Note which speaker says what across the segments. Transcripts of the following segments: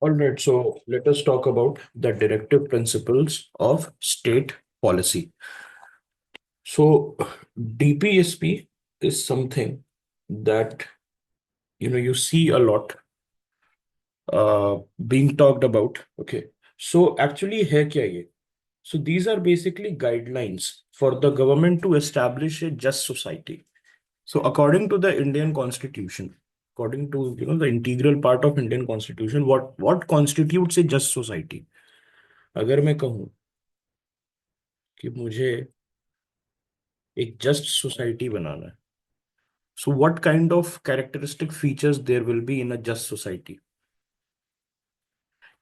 Speaker 1: All right, so let us talk about the directive principles of state policy. So DPSP is something that you see a lot being talked about. Okay, so actually है क्या ये? So these are basically guidelines for the government to establish a just society. So according to the Indian Constitution, according to the integral part of Indian Constitution, what constitutes a just society? अगर मैं कहूँ कि मुझे एक just society बनाना है, so what kind of characteristic features there will be in a just society?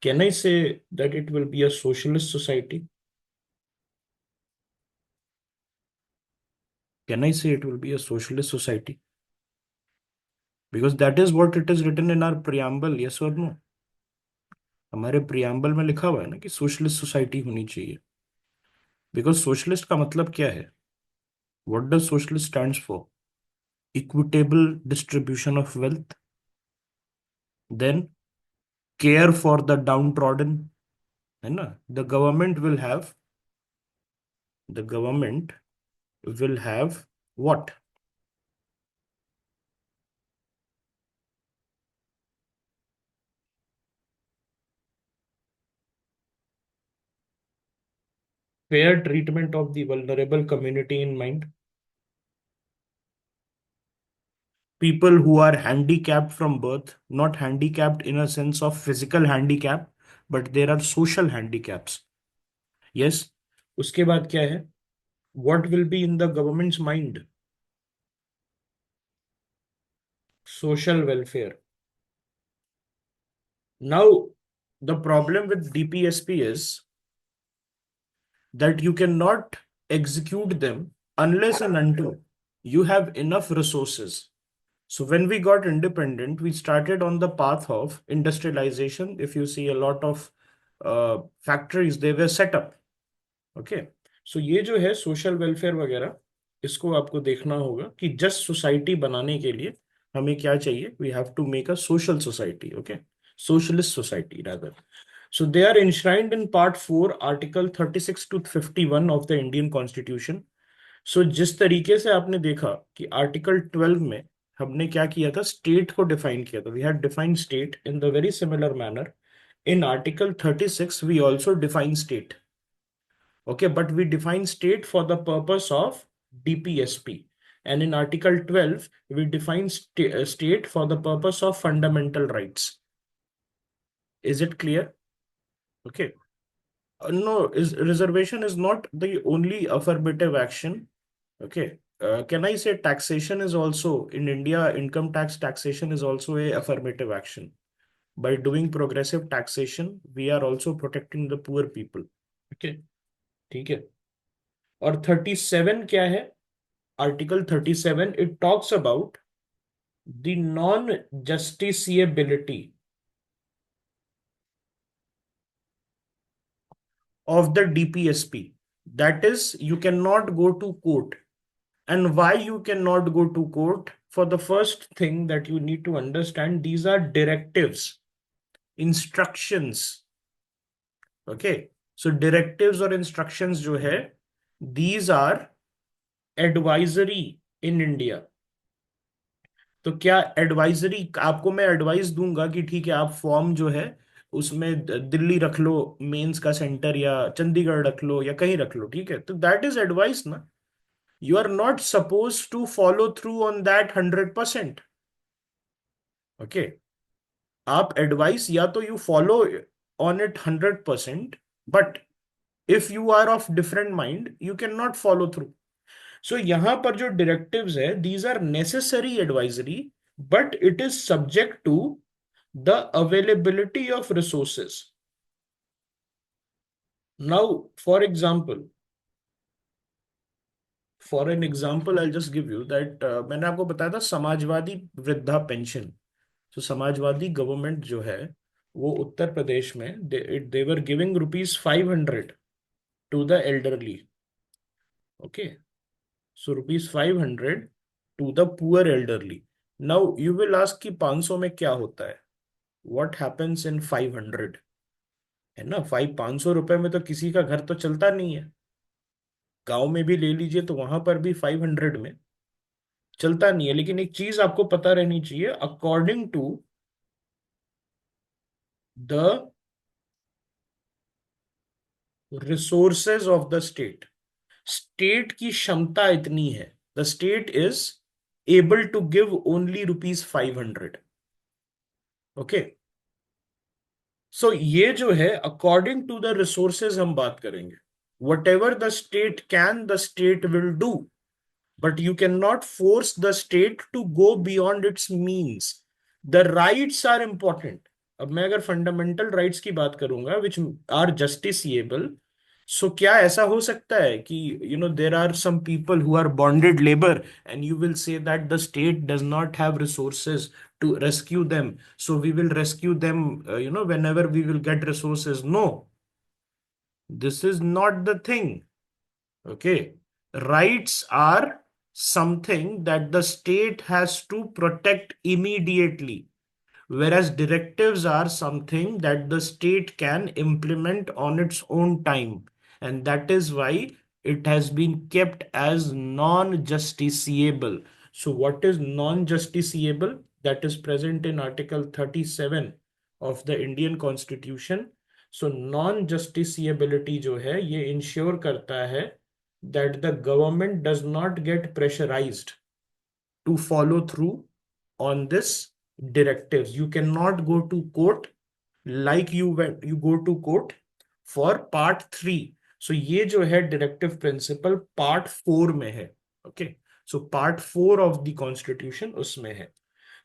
Speaker 1: Can I say that it will be a socialist society? Can I say it will be a socialist society? Because that is what it is written in our preamble, yes और no? हमारे preamble में लिखा हुआ है ना कि socialist society होनी चाहिए। बिकॉज सोशलिस्ट का मतलब क्या है? What does socialist stands for? Equitable distribution of wealth, then care for the downtrodden, है ना? The government will have what? Fair treatment of the vulnerable community in mind. People who are handicapped from birth, not handicapped in a sense of physical handicap, but there are social handicaps. Yes. उसके बाद क्या है? What will be in the government's mind? Social welfare. Now, the problem with DPSP is that you cannot execute them unless and until you have enough resources. So when we got independent, we started on the path of industrialization. If you see a lot of factories, they were set up. Okay. So ये जो है social welfare वगैरह, इसको आपको देखना होगा कि just society बनाने के लिए हमें क्या चाहिए। We have to make a social society, okay, socialist society rather. So they are enshrined in Part 4, Article 36 to 51 of the Indian Constitution. So जिस तरीके से आपने देखा कि आर्टिकल 12 में हमने क्या किया था, स्टेट को डिफाइन किया था, we had defined state in the very similar manner in article 36 we also define state. Okay, but we define state for the purpose of DPSP. And in Article 12, we define state for the purpose of fundamental rights. Is it clear? Okay. No, reservation is not the only affirmative action. Okay. Can I say taxation is also in India, income taxation is also a affirmative action. By doing progressive taxation, we are also protecting the poor people. Okay. ठीक है। और 37 क्या है? Article 37, it talks about the non-justiciability of the DPSP. That is, you cannot go to court. And why you cannot go to court? For the first thing that you need to understand, these are directives, instructions. Okay. So directives or instructions जो है, these are advisory in India. तो क्या advisory आपको मैं advice दूंगा कि ठीक है, आप फॉर्म जो है उसमें दिल्ली रख लो मेंस का सेंटर, या चंडीगढ़ रख लो, या कहीं रख लो, ठीक है, तो दैट इज एडवाइस ना। You are not suppose to follow through on that 100%। Okay. आप एडवाइस या तो you follow on it 100%, but if you are of different mind you can not follow through. So यहां पर जो directives है, these are necessary advisory, but it is subject to the availability of resources. Now, for an example, I'll just give you that मैंने आपको बताया था समाजवादी वृद्धा pension. तो समाजवादी गवर्नमेंट जो है, वो उत्तर प्रदेश में they were giving ₹500 to the elderly. Okay, so ₹500 to the poor elderly. Now you will ask कि 500 में क्या होता है? व्हाट हैपेंस इन 500, है ना? 500 रुपए में तो किसी का घर तो चलता नहीं है। गांव में भी ले लीजिए तो वहां पर भी 500 में चलता नहीं है। लेकिन एक चीज आपको पता रहनी चाहिए, according to the resources of the state, state की क्षमता इतनी है, the state is able to give only ₹500। Okay, so ये जो है अकॉर्डिंग टू द रिसोर्सेज हम बात करेंगे। What ever the state can, the state will do, but you cannot force the state to go beyond its means. The rights are important. अब मैं अगर fundamental rights की बात करूंगा विच आर जस्टिसिएबल, सो क्या ऐसा हो सकता है कि there are some people who are bonded labour and you will say that the state does not have resources to rescue them, so we will rescue them whenever we will get resources? No, this is not the thing. Okay. Rights are something that the state has to protect immediately, whereas directives are something that the state can implement on its own time. And that is why it has been kept as non-justiciable. So, what is non-justiciable? That is present in Article 37 of the Indian Constitution. So, non-justiciability जो है ये ensure करता है that the government does not get pressurized to follow through on this directives. You cannot go to court like you go to court for part 3. So ये जो है directive principle part 4 में है. Okay, so part 4 of the constitution उसमें है.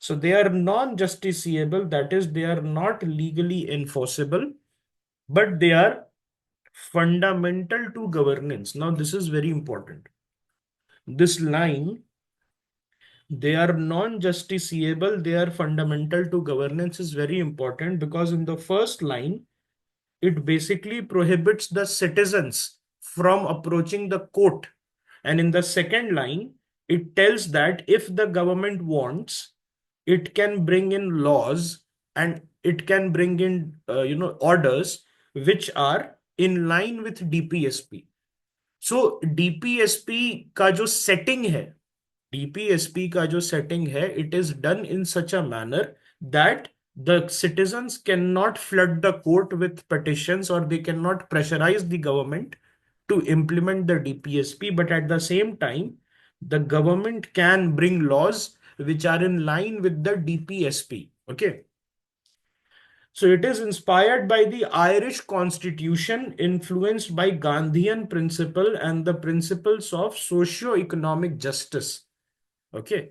Speaker 1: So they are non-justiciable, that is they are not legally enforceable, but they are fundamental to governance. Now this is very important. This line, they are non-justiciable, they are fundamental to governance, is very important because in the first line, it basically prohibits the citizens from approaching the court. And in the second line, it tells that if the government wants, it can bring in laws and it can bring in, orders which are in line with DPSP. So DPSP का जो setting है, DPSP का जो setting है, it is done in such a manner that the citizens cannot flood the court with petitions or they cannot pressurize the government to implement the DPSP, but at the same time, the government can bring laws which are in line with the DPSP. Okay. So it is inspired by the Irish constitution, influenced by Gandhian principle and the principles of socio-economic justice. Okay.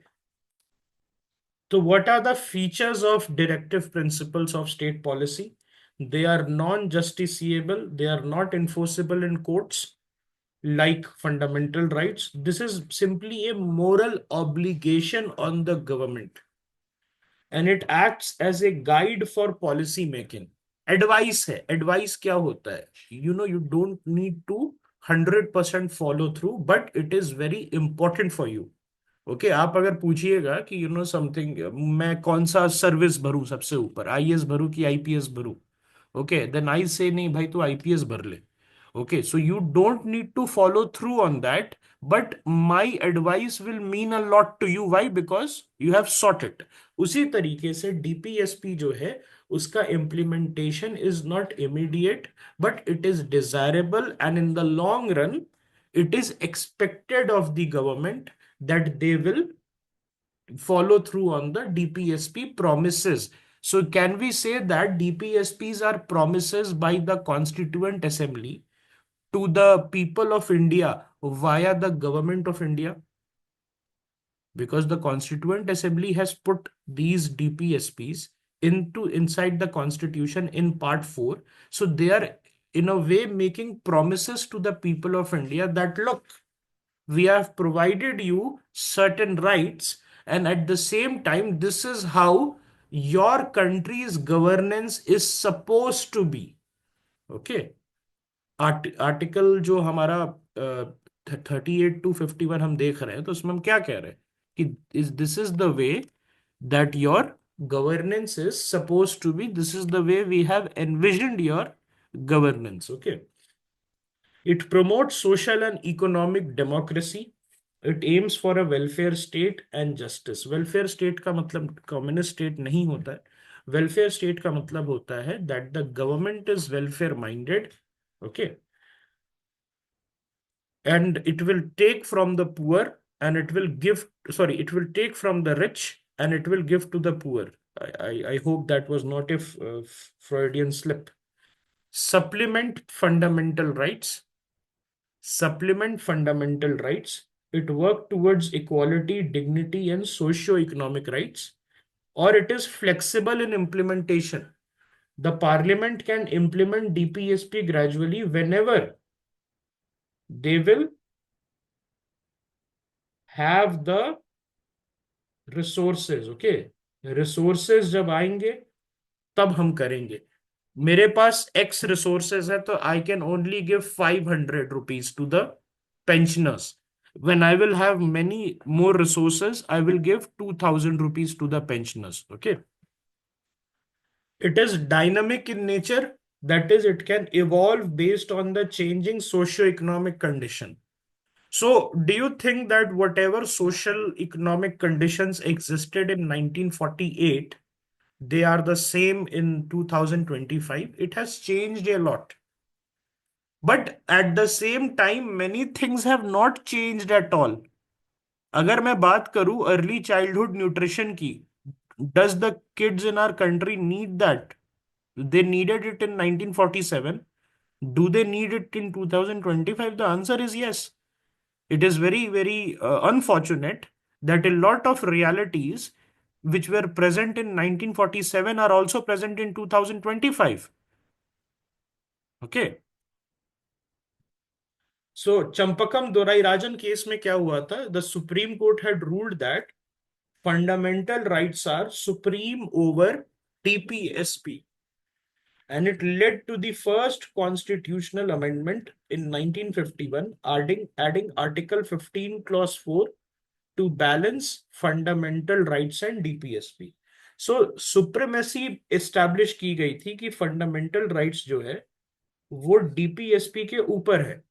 Speaker 1: So, what are the features of directive principles of state policy? They are non-justiciable, they are not enforceable in courts like fundamental rights. This is simply a moral obligation on the government, and it acts as a guide for policy making. Advice है, advice क्या होता है? You don't need to 100% follow through, but it is very important for you. Okay, आप अगर पूछिएगा कि something, मैं कौन सा सर्विस भरूं सबसे ऊपर, आईएएस भरूं कि आईपीएस भरूं? ओके, देन आई से नहीं भाई, तू आईपीएस भर ले. Okay, so you don't need to follow through on that, but my advice will mean a lot to you. Why? Because you have sought it. उसी तरीके से DPSP जो है, उसका implementation is not immediate, but it is desirable, and in the long run it is expected of the government that they will follow through on the DPSP promises. So can we say that DPSPs are promises by the Constituent Assembly to the people of India via the government of India? Because the Constituent Assembly has put these DPSPs inside the Constitution in Part 4. So they are in a way making promises to the people of India that look, we have provided you certain rights, and at the same time, this is how your country's governance is supposed to be. Okay. Article जो हमारा 38 to 51 हम देख रहे हैं, तो उसमें हम क्या कह रहे हैं कि this is the way that your Governance is supposed to be, this is the way we have envisioned your governance. Okay. It promotes social and economic democracy. It aims for a welfare state and justice. Welfare state का मतलब communist state नहीं होता है. Welfare state का मतलब होता है that the government is welfare minded. Okay. And it will take from the poor and it will give, sorry, it will take from the rich and it will give to the poor. I hope that was not a Freudian slip. Supplement fundamental rights. Supplement fundamental rights. It work towards equality, dignity, and socio-economic rights, or it is flexible in implementation. The parliament can implement DPSP gradually whenever they will have the resources. Okay, resources जब आएंगे तब हम करेंगे. मेरे पास X resources है तो I can only give 500 rupees to the pensioners. When I will have many more resources, I will give 2000 rupees to the pensioners. Okay. It is dynamic in nature. That is, it can evolve based on the changing socio-economic condition. So, do you think that whatever social economic conditions existed in 1948, they are the same in 2025? It has changed a lot. But at the same time, many things have not changed at all. अगर मैं बात करूं early childhood nutrition की, does the kids in our country need that? They needed it in 1947. Do they need it in 2025? The answer is yes. It is very, very unfortunate that a lot of realities which were present in 1947 are also present in 2025. Okay. So, Champakam Dorairajan case में क्या हुआ था? The Supreme Court had ruled that fundamental rights are supreme over TPSP. And it led to the first constitutional amendment in 1951, adding Article 15, Clause 4 to balance fundamental rights and DPSP. So, supremacy establish की गई थी कि fundamental rights जो है वो DPSP के ऊपर है.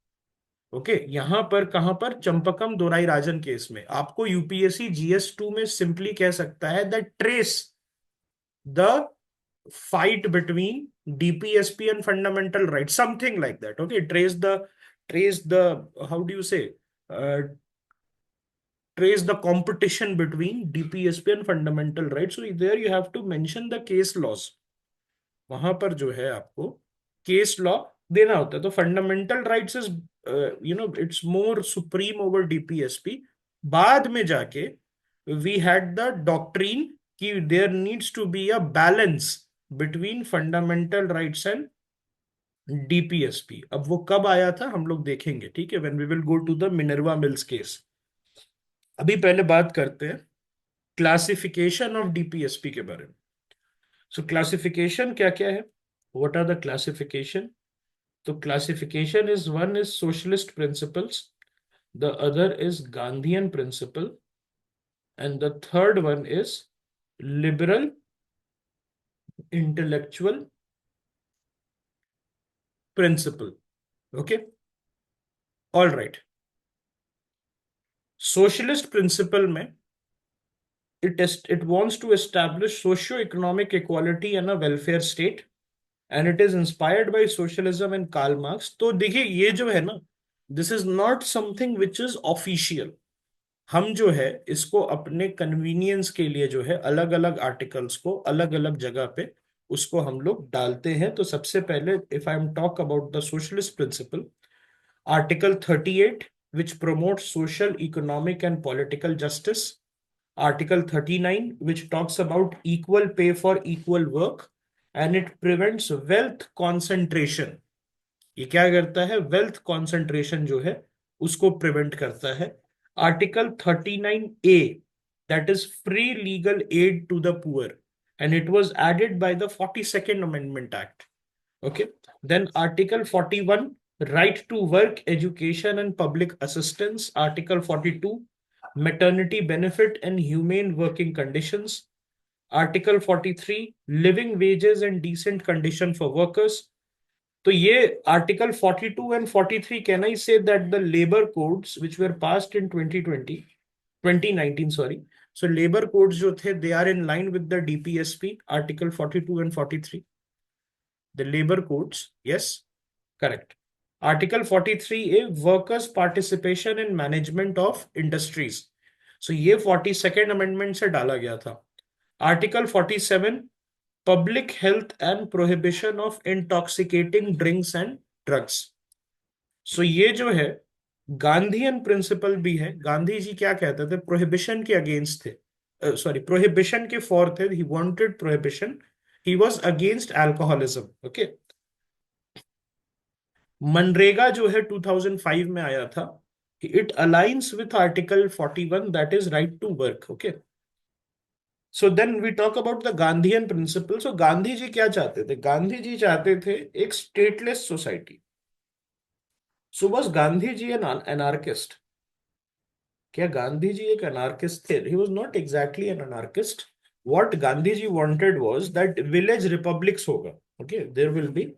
Speaker 1: ओके यहां पर कहां पर चंपकम दोराई राजन केस में आपको यूपीएससी GS2 में सिंपली कह सकता है that trace the fight between DPSP and fundamental rights, something like that. Okay, trace the how do you say, uh, trace the competition between DPSP and fundamental rights. So there you have to mention the case laws. वहां पर जो है आपको case law देना होता है. तो fundamental rights is it's more supreme over DPSP. बाद में जाके वी हैड द डॉक्ट्रीन कि there needs to be a balance between fundamental rights and DPSP. अब वो कब आया था हम लोग देखेंगे. ठीक है, when we will go to the Minerva mills case. अभी पहले बात करते हैं क्लासिफिकेशन ऑफ DPSP के बारे में. सो क्लासिफिकेशन क्या क्या है, व्हाट आर द क्लासिफिकेशन? तो classification is, one is socialist principles, the other is Gandhian principle, and the third one is liberal intellectual principle. Okay, all right. Socialist principle में it wants to establish socio-economic equality and a welfare state, and it is inspired by socialism and Karl Marx. तो देखिए ये जो है ना, this is not something which is official. हम जो है इसको अपने कन्वीनियंस के लिए जो है अलग अलग आर्टिकल्स को अलग अलग जगह पे उसको हम लोग डालते हैं. तो सबसे पहले if I am talk about the socialist principle, article 38 which promotes social, economic and political justice. Article 39 which talks about equal pay for equal work, and it prevents wealth concentration. ये क्या करता है? वेल्थ कॉन्सेंट्रेशन जो है उसको prevent करता है. Article 39A, that is free legal aid to the poor, and it was added by the 42nd Amendment Act. Okay. Then Article 41, right to work, education and public assistance. Article 42, maternity benefit and humane working conditions. Article 43 living wages and decent condition for workers. तो ये article 42 and 43, can I say that the labour codes which were passed in 2020 2019, sorry, so labour codes जो थे they are in line with the DPSP article 42 and 43, the labour codes, yes, correct. Article 43 A workers participation in management of industries, so ये 42nd amendment से डाला गया था। Article 47 public health and prohibition of intoxicating drinks and drugs. So ये जो है Gandhian principal भी है। गांधी जी क्या कहते थे, प्रोहिबिशन के अगेंस्ट थे, सॉरी प्रोहिबिशन के फॉर थे, he wanted prohibition, he was against alcoholism. Okay, मनरेगा जो है 2005 में आया था, it aligns with article 41 that is right to work. Okay, so then we talk about the Gandhian principle. So Gandhi ji क्या चाहते थे, गांधी जी चाहते थे एक stateless society. So was Gandhi ji an anarchist? क्या गांधी जी एक अनार्किस्ट थे? He was not exactly an anarchist. What Gandhi ji wanted was that village republics होगा, okay, there will be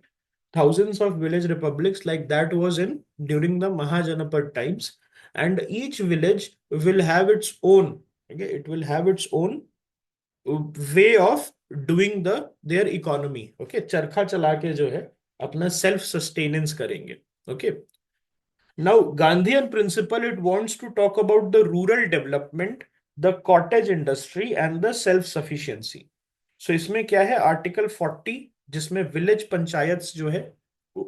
Speaker 1: thousands of village republics like that was in during the Mahajanapad times, and each village will have its own, okay, it will have its own way of doing the their economy, okay, चरखा चला के जो है अपना self sustenance करेंगे। okay, now Gandhian principle, it wants to talk about the rural development, the cottage industry and the self sufficiency। so इसमें क्या है, आर्टिकल 40 जिसमें विलेज पंचायत जो है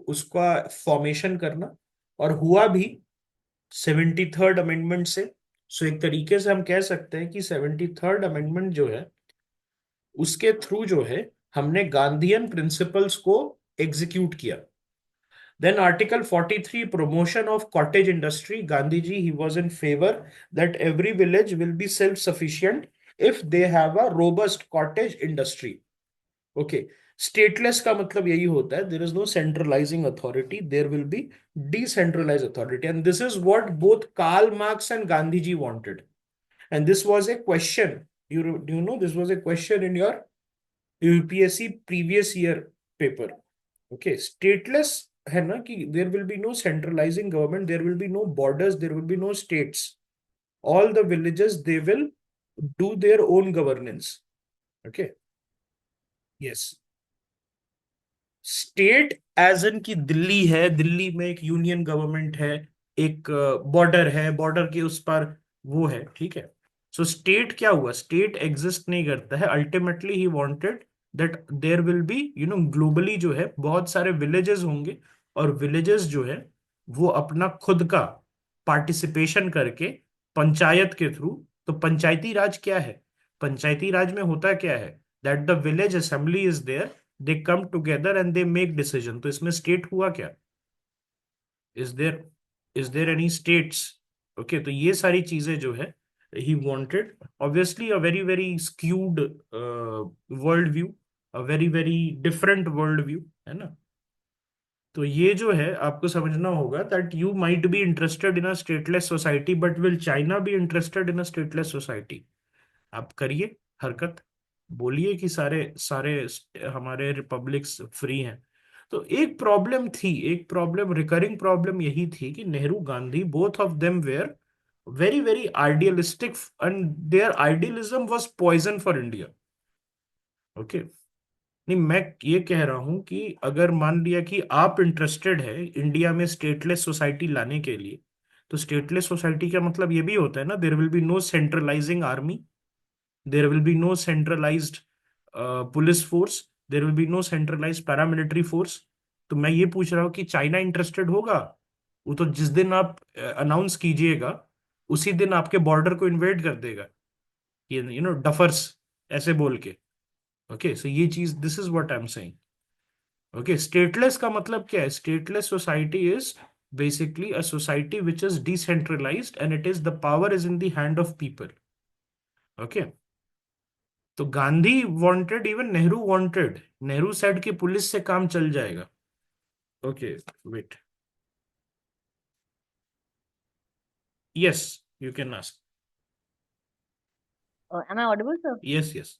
Speaker 1: उसका फॉर्मेशन करना, और हुआ भी 73rd अमेंडमेंट से। सो एक तरीके से हम कह सकते हैं कि 73rd अमेंडमेंट जो है उसके थ्रू जो है हमने गांधीयन प्रिंसिपल्स को एग्जीक्यूट किया। Then Article 43, promotion of cottage industry. Gandhi ji, he was in favor that every village will be self-sufficient if they have a robust cottage industry. Okay. Stateless का मतलब यही होता है, there is no centralizing authority, there will be decentralized authority. And this is what both Karl Marx and Gandhi ji wanted. And this was a question. Do you know this was a question in your UPSC previous year paper? Okay, stateless है ना, कि there will be no centralising government, there will be no borders, there will be no states, all the villages they will do their own governance. Okay, yes, state as an की दिल्ली है, दिल्ली में एक union government है, एक border है, border के उस पर वो है, ठीक है। सो स्टेट क्या हुआ, स्टेट एग्जिस्ट नहीं करता है। Ultimately he wanted that there will be globally जो है बहुत सारे विलेजेस होंगे, और विलेजेस जो है वो अपना खुद का पार्टिसिपेशन करके पंचायत के थ्रू। तो पंचायती राज क्या है, पंचायती राज में होता क्या है, that the village assembly is there, they come together and they make decision. तो इसमें स्टेट हुआ क्या, is there, is there any states? Okay, तो ये सारी चीजें जो है he wanted, obviously a very very skewed world view, a very very different world view, है ना। तो ये जो है आपको समझना होगा that you might be interested in a stateless society, but will China B interested in a stateless society? आप करिए हरकत, बोलिए कि सारे सारे हमारे रिपब्लिक्स फ्री हैं। तो एक प्रॉब्लम थी, एक प्रॉब्लम, रिकरिंग प्रॉब्लम यही थी कि Nehru Gandhi both of them were very very idealistic, and their idealism was poison for India. Okay, नहीं, मैं ये कह रहा हूं कि अगर मान लिया कि आप इंटरेस्टेड है इंडिया में स्टेटलेस सोसाइटी लाने के लिए, तो स्टेटलेस सोसाइटी का मतलब ये भी होता है ना, there will be no centralising army, there will be no centralized police force, there will be no centralized paramilitary force। तो मैं ये पूछ रहा हूँ कि चाइना इंटरेस्टेड होगा? वो तो जिस दिन आप अनाउंस कीजिएगा उसी दिन आपके बॉर्डर को इन्वेड कर देगा, ये डफर्स ऐसे बोल के। ओके, सो ये चीज, this is what I am saying. Okay, stateless का मतलब क्या है, stateless society is basically a society which is decentralized and it is the power is in the hand of people। okay, तो Gandhi wanted, even Nehru wanted, Nehru said कि police से काम चल जाएगा। Okay, wait, yes, you can ask.
Speaker 2: Am I audible, sir?
Speaker 1: Yes, yes,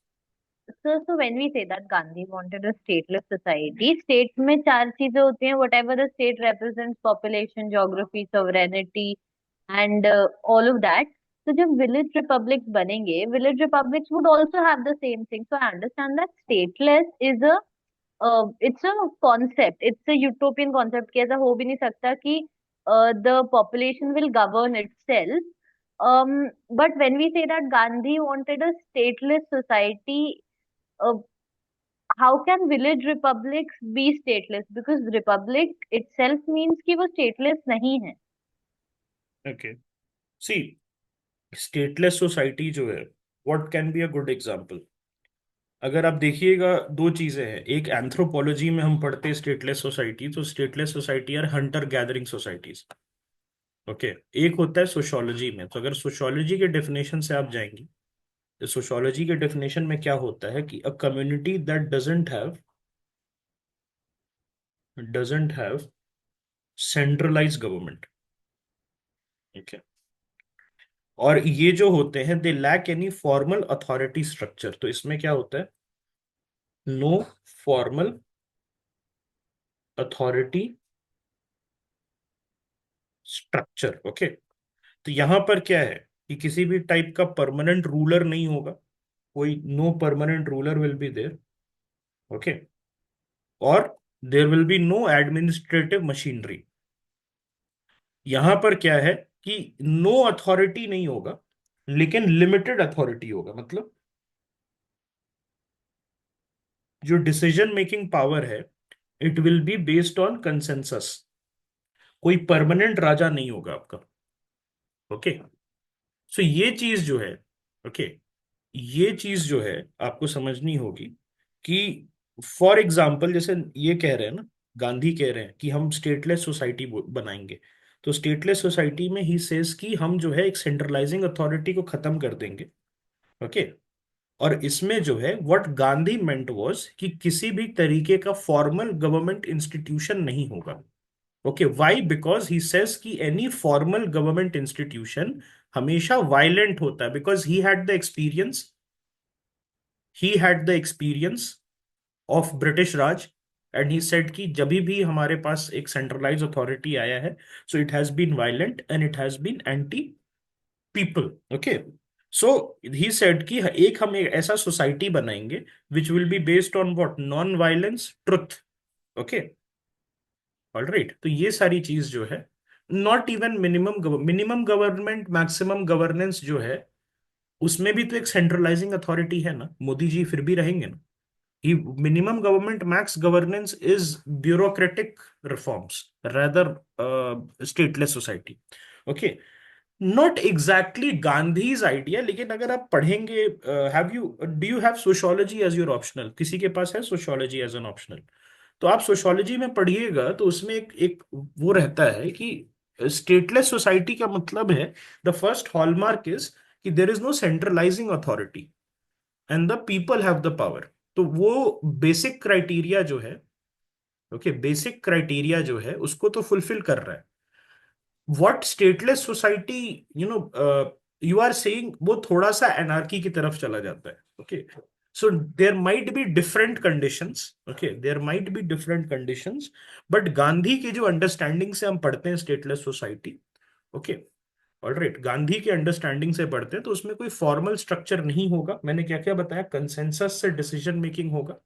Speaker 2: So when we say that Gandhi wanted a stateless society, states में चार चीजें होती हैं, whatever the state represents, population, geography, sovereignty, and all of that. So जब village republics बनेंगे, village republics would also have the same thing. So I understand that stateless is a it's a concept, it's a utopian concept कि ऐसा हो भी नहीं सकता कि the population will govern itself. But when we say that Gandhi wanted a stateless society, uh, how can village republics be stateless? Because republic itself means कि वो stateless नहीं है.
Speaker 1: ओके, सी, स्टेटलेस सोसाइटी जो है, what can be a good example? अगर आप देखिएगा, दो चीजें हैं। एक एंथ्रोपोलॉजी में हम पढ़ते हैं स्टेटलेस सोसाइटी, तो stateless society are hunter gathering societies. Okay, एक होता है सोशोलॉजी में। तो अगर सोशोलॉजी के डेफिनेशन से आप जाएंगे, तो सोशोलॉजी के डेफिनेशन में क्या होता है कि a community that doesn't have centralise government. Okay, और ये जो होते हैं, they lack any formal authority structure. तो इसमें क्या होता है? No formal authority structure. Okay, तो यहां पर क्या है कि किसी भी टाइप का परमानेंट रूलर नहीं होगा। कोई no permanent ruler will be there. Okay, और there will be no administrative machinery. यहां पर क्या है कि नो अथॉरिटी नहीं होगा, लेकिन लिमिटेड अथॉरिटी होगा। मतलब जो डिसीजन मेकिंग पावर है, it will be based on consensus. कोई परमानेंट राजा नहीं होगा आपका। ओके, सो ये चीज जो है, ओके, ये चीज जो है आपको समझनी होगी कि फॉर एग्जाम्पल, जैसे ये कह रहे हैं ना, गांधी कह रहे हैं कि हम स्टेटलेस सोसाइटी बनाएंगे। तो स्टेटलेस सोसाइटी में ही सेज कि हम जो है एक सेंट्रलाइजिंग अथॉरिटी को खत्म कर देंगे। ओके, और इसमें जो है व्हाट गांधी मेंट वाज कि किसी भी तरीके का फॉर्मल गवर्नमेंट इंस्टीट्यूशन नहीं होगा। Okay, why? Because he says कि एनी फॉर्मल गवर्नमेंट इंस्टीट्यूशन हमेशा वायलेंट होता है। Because he had the experience of British Raj, and he said कि जब भी हमारे पास एक सेंट्रलाइज अथॉरिटी आया है, so it has been violent and it has been anti people. Okay, so he said कि हम एक ऐसा सोसाइटी बनाएंगे which will be based on what? Non violence, truth. Okay, alright. तो ये सारी चीज जो है, not even minimum government, maximum governance जो है, उसमें भी तो एक सेंट्रलाइजिंग अथॉरिटी है ना। मोदी जी फिर भी रहेंगे ना। कि minimum government, max governance is bureaucratic reforms rather stateless society. Okay, not exactly Gandhi's idea, लेकिन अगर आप पढ़ेंगे, have you do you have sociology as your optional? किसी के पास है सोशोलॉजी एज एन ऑप्शनल? तो आप सोशोलॉजी में पढ़िएगा, तो उसमें एक एक वो रहता है कि स्टेटलेस सोसाइटी का मतलब है, द फर्स्ट हॉलमार्क इज कि there is no centralising authority and the people have the power. तो वो बेसिक क्राइटेरिया जो है, ओके, बेसिक क्राइटेरिया जो है उसको तो फुलफिल कर रहा है। What stateless society, you know, you are saying, वो थोड़ा सा एनार्की की तरफ चला जाता है। Okay, so there might be different conditions. Okay, there might be different conditions, but Gandhi की जो अंडरस्टैंडिंग से हम पढ़ते हैं stateless society, okay, alright, Gandhi के अंडरस्टैंडिंग से पढ़ते हैं, तो उसमें कोई फॉर्मल स्ट्रक्चर नहीं होगा। मैंने क्या क्या बताया? कंसेंसस से डिसीजन मेकिंग होगा,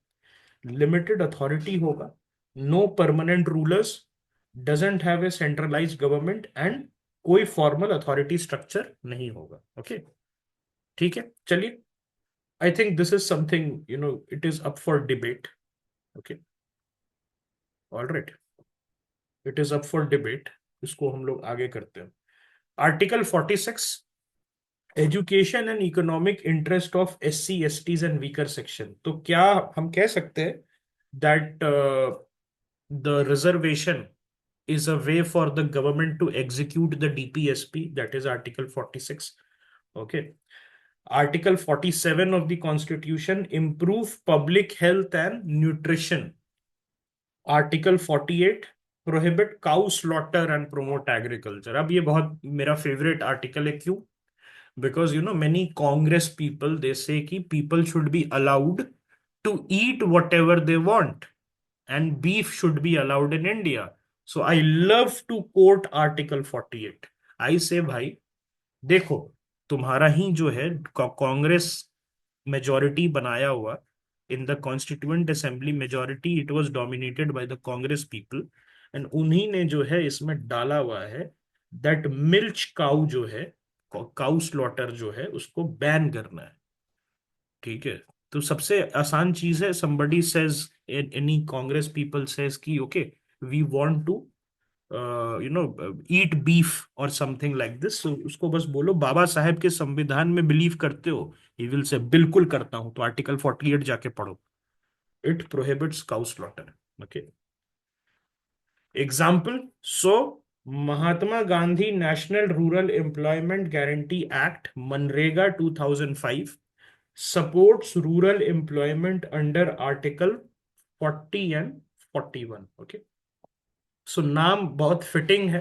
Speaker 1: लिमिटेड अथॉरिटी होगा, no permanent rulers, doesn't have a centralised government, and कोई फॉर्मल अथॉरिटी स्ट्रक्चर नहीं होगा। ओके, ठीक है, चलिए। I think this is something, it is up for debate. Okay, alright, it is up for debate. इसको हम लोग आगे करते हैं। Article 46, education and economic interest of SC STs and weaker section. तो क्या हम कह सकते हैं that the reservation is a way for the government to execute the DPSP, that is Article 46. Okay. Article 47 of the Constitution, improve public health and nutrition. Article 48, prohibit cow slaughter and promote agriculture. अब ये बहुत मेरा favourite article है। क्यों? because many Congress people, they say कि people should be allowed to eat whatever they want and beef should be allowed in India. So I love to quote Article 48. I say भाई देखो, तुम्हारा ही जो है Congress majority बनाया हुआ in the constituent assembly, majority it was dominated by the Congress people, and उन्हीं ने जो है इसमें डाला हुआ है दैट मिल्च काउ जो है, काउ स्लॉटर जो है उसको बैन करना है। ठीक है, तो सबसे आसान चीज है, somebody says, any Congress people says कि okay we want to eat beef और समथिंग लाइक दिस, उसको बस बोलो बाबा साहेब के संविधान में बिलीव करते हो, ही विल से बिल्कुल करता हूं, तो आर्टिकल 48 जाके पढ़ो, it prohibits cow slaughter. Okay, example, so Mahatma Gandhi national rural employment guarantee act मनरेगा 2005 supports rural employment under Article 40 and 41। Okay, so नाम बहुत फिटिंग है,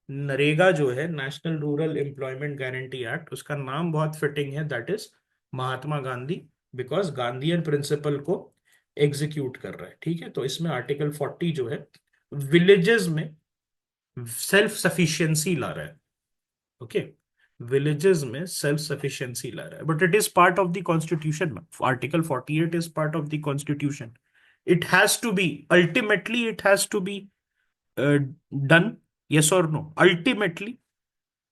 Speaker 1: नरेगा जो है national rural employment guarantee act, उसका नाम बहुत फिटिंग है, that is Mahatma Gandhi, because Gandhian principle को एग्जीक्यूट कर रहा है। ठीक है, तो इसमें आर्टिकल 40 जो है विलेजेस में सेल्फ सफिशिएंसी ला रहा है। ओके, विलेजेस में सेल्फ सफिशिएंसी ला रहा है, but it is part of the constitution. Article 48 is part of the constitution. It has to be, ultimately it has to be done, yes और no, ultimately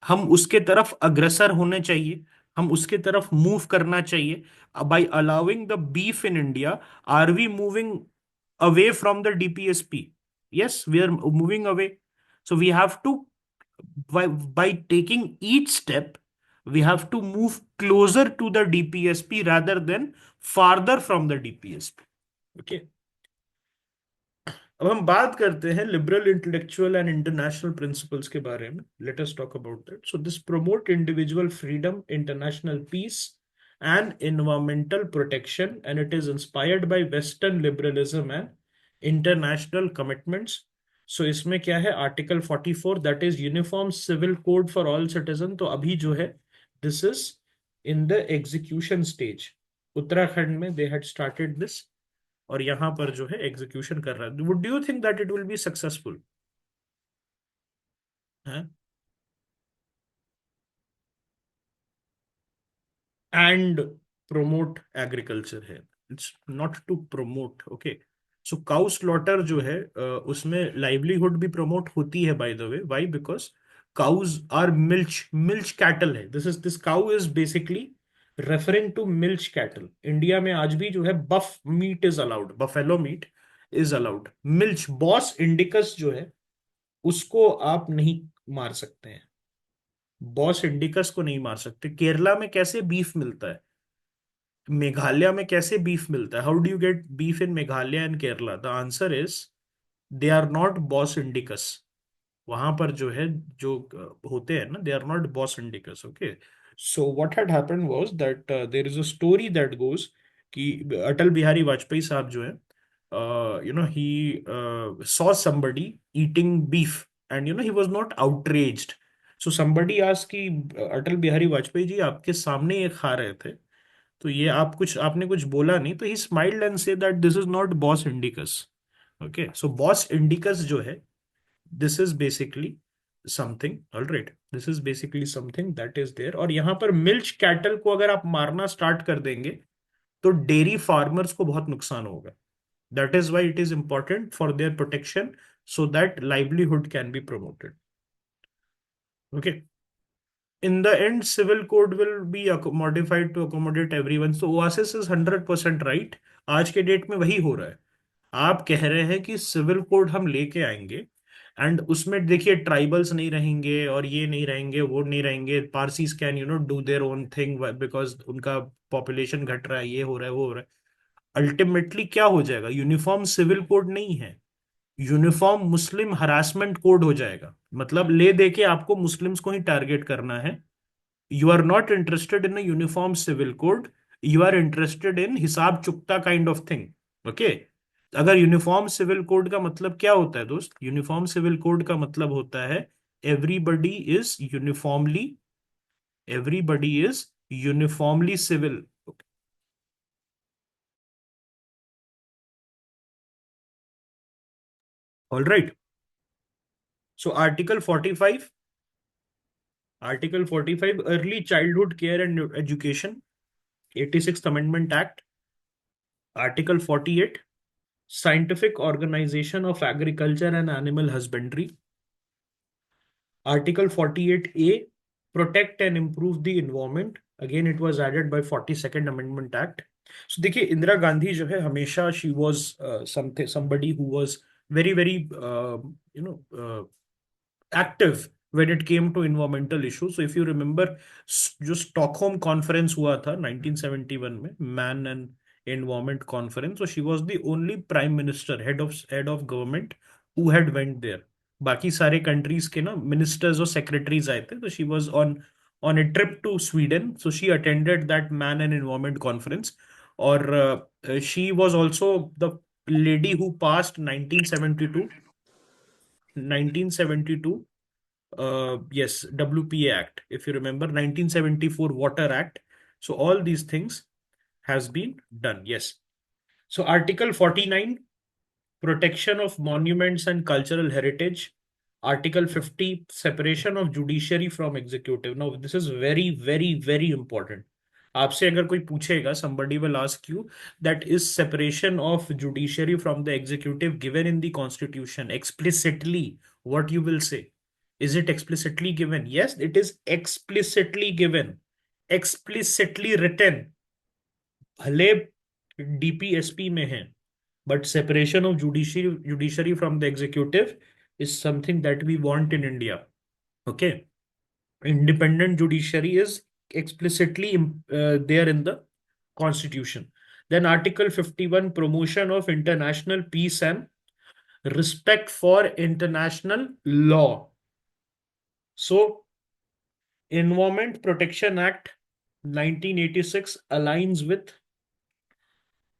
Speaker 1: हम उसके तरफ अग्रसर होने चाहिए, हम उसके तरफ मूव करना चाहिए। By allowing the beef in India, are we moving away from the DPSP? yes, we are moving away. So we have to, by taking each step, we have to move closer to the DPSP rather than farther from the DPSP. Okay, अब हम बात करते हैं liberal intellectual and international principles के बारे में। Let us talk about that. So this promote individual freedom, international peace and environmental protection, and it is inspired by western liberalism and international commitments. So इसमें क्या है, article 44 that is uniform civil code for all citizen. तो अभी जो है this is in the execution stage. Uttarakhand में they had started this, और यहां पर जो है एग्जीक्यूशन कर रहा है। Would do you think that it will be successful? And promote agriculture है, it's not to promote. Okay, so cow slaughter जो है उसमें लाइवलीहुड भी प्रमोट होती है, by the way. Why? Because cows are milch milch cattle है, this cow is basically referring to milch cattle. India में आज भी जो है buff meat is allowed, buffalo meat is allowed. Milch bos indicus जो है उसको आप नहीं मार सकते हैं, बॉस इंडिकस को नहीं मार सकते। केरला में कैसे बीफ मिलता है, मेघालय में कैसे बीफ मिलता है? How do you get beef in Meghalaya and Kerala? The answer is they are not bos indicus. वहां पर जो है जो होते हैं ना, they are not bos indicus. Okay, so what had happened was that there is a story that goes कि अटल बिहारी वाजपेयी साहब जो है, ही saw somebody eating beef, and he was not outraged. So somebody asked कि अटल बिहारी वाजपेयी जी आपके सामने ये खा रहे थे, तो ये आपने कुछ बोला नहीं? तो he smiled and say that this is not bos indicus. Okay, so bos indicus जो है, this is basically something, alright, this is basically something that is there. और यहाँ पर मिल्च कैटल को अगर आप मारना स्टार्ट कर देंगे तो डेयरी फार्मर्स को बहुत नुकसान होगा। That is why it is important for their protection, so that livelihood can be promoted. Okay, in the end civil code will be modified to accommodate everyone. So Oasis is 100% right। आज के date में वही हो रहा है। आप कह रहे हैं कि सिविल कोड हम लेके आएंगे, एंड उसमें देखिए ट्राइबल्स नहीं रहेंगे और ये नहीं रहेंगे, वो नहीं रहेंगे, Parsis can do their own thing because उनका पॉपुलेशन घट रहा है, ये हो रहा है, वो हो रहा है। अल्टीमेटली क्या हो जाएगा? यूनिफॉर्म सिविल कोड नहीं है, यूनिफॉर्म मुस्लिम हरासमेंट कोड हो जाएगा। मतलब ले दे के आपको मुस्लिम्स को ही टारगेट करना है। You are not interested in a uniform civil code, you are interested in हिसाब चुकता काइंड ऑफ थिंग। ओके, अगर यूनिफॉर्म सिविल कोड का मतलब क्या होता है दोस्त? यूनिफॉर्म सिविल कोड का मतलब होता है everybody is uniformly Everybody is uniformly civil. All right. So Article 45, Early Childhood Care and Education, 86th Amendment Act. Article 48, Scientific Organization of Agriculture and Animal Husbandry. Article 48A, Protect and Improve the Environment. Again, it was added by 42nd Amendment Act. So देखिए इंदिरा गांधी जो है हमेशा she was somebody who was very you know active when it came to environmental issues. So if you remember, जो Stockholm conference हुआ था 1971 में, Man and Environment Conference, so she was the only prime minister, head of government who had went there. बाकी सारे countries के ना ministers और secretaries आए थे, तो she was on a trip to Sweden, so she attended that man and environment conference. और she was also the lady who passed 1972 yes, WPA Act, if you remember, 1974 Water Act. So all these things has been done. Yes. So Article 49, Protection of Monuments and Cultural Heritage. Article 50, Separation of Judiciary from Executive. Now, this is very important. आपसे अगर कोई पूछेगा, somebody will ask you that is separation of judiciary from the executive given in the constitution explicitly. What you will say? Is it explicitly given? Yes, it is explicitly given, explicitly written. भले DPSP में है, but separation of judiciary from the executive is something that we want in India. Okay. Independent judiciary is explicitly there in the constitution. Then Article 51, promotion of international peace and respect for international law. So Environment Protection Act 1986 aligns with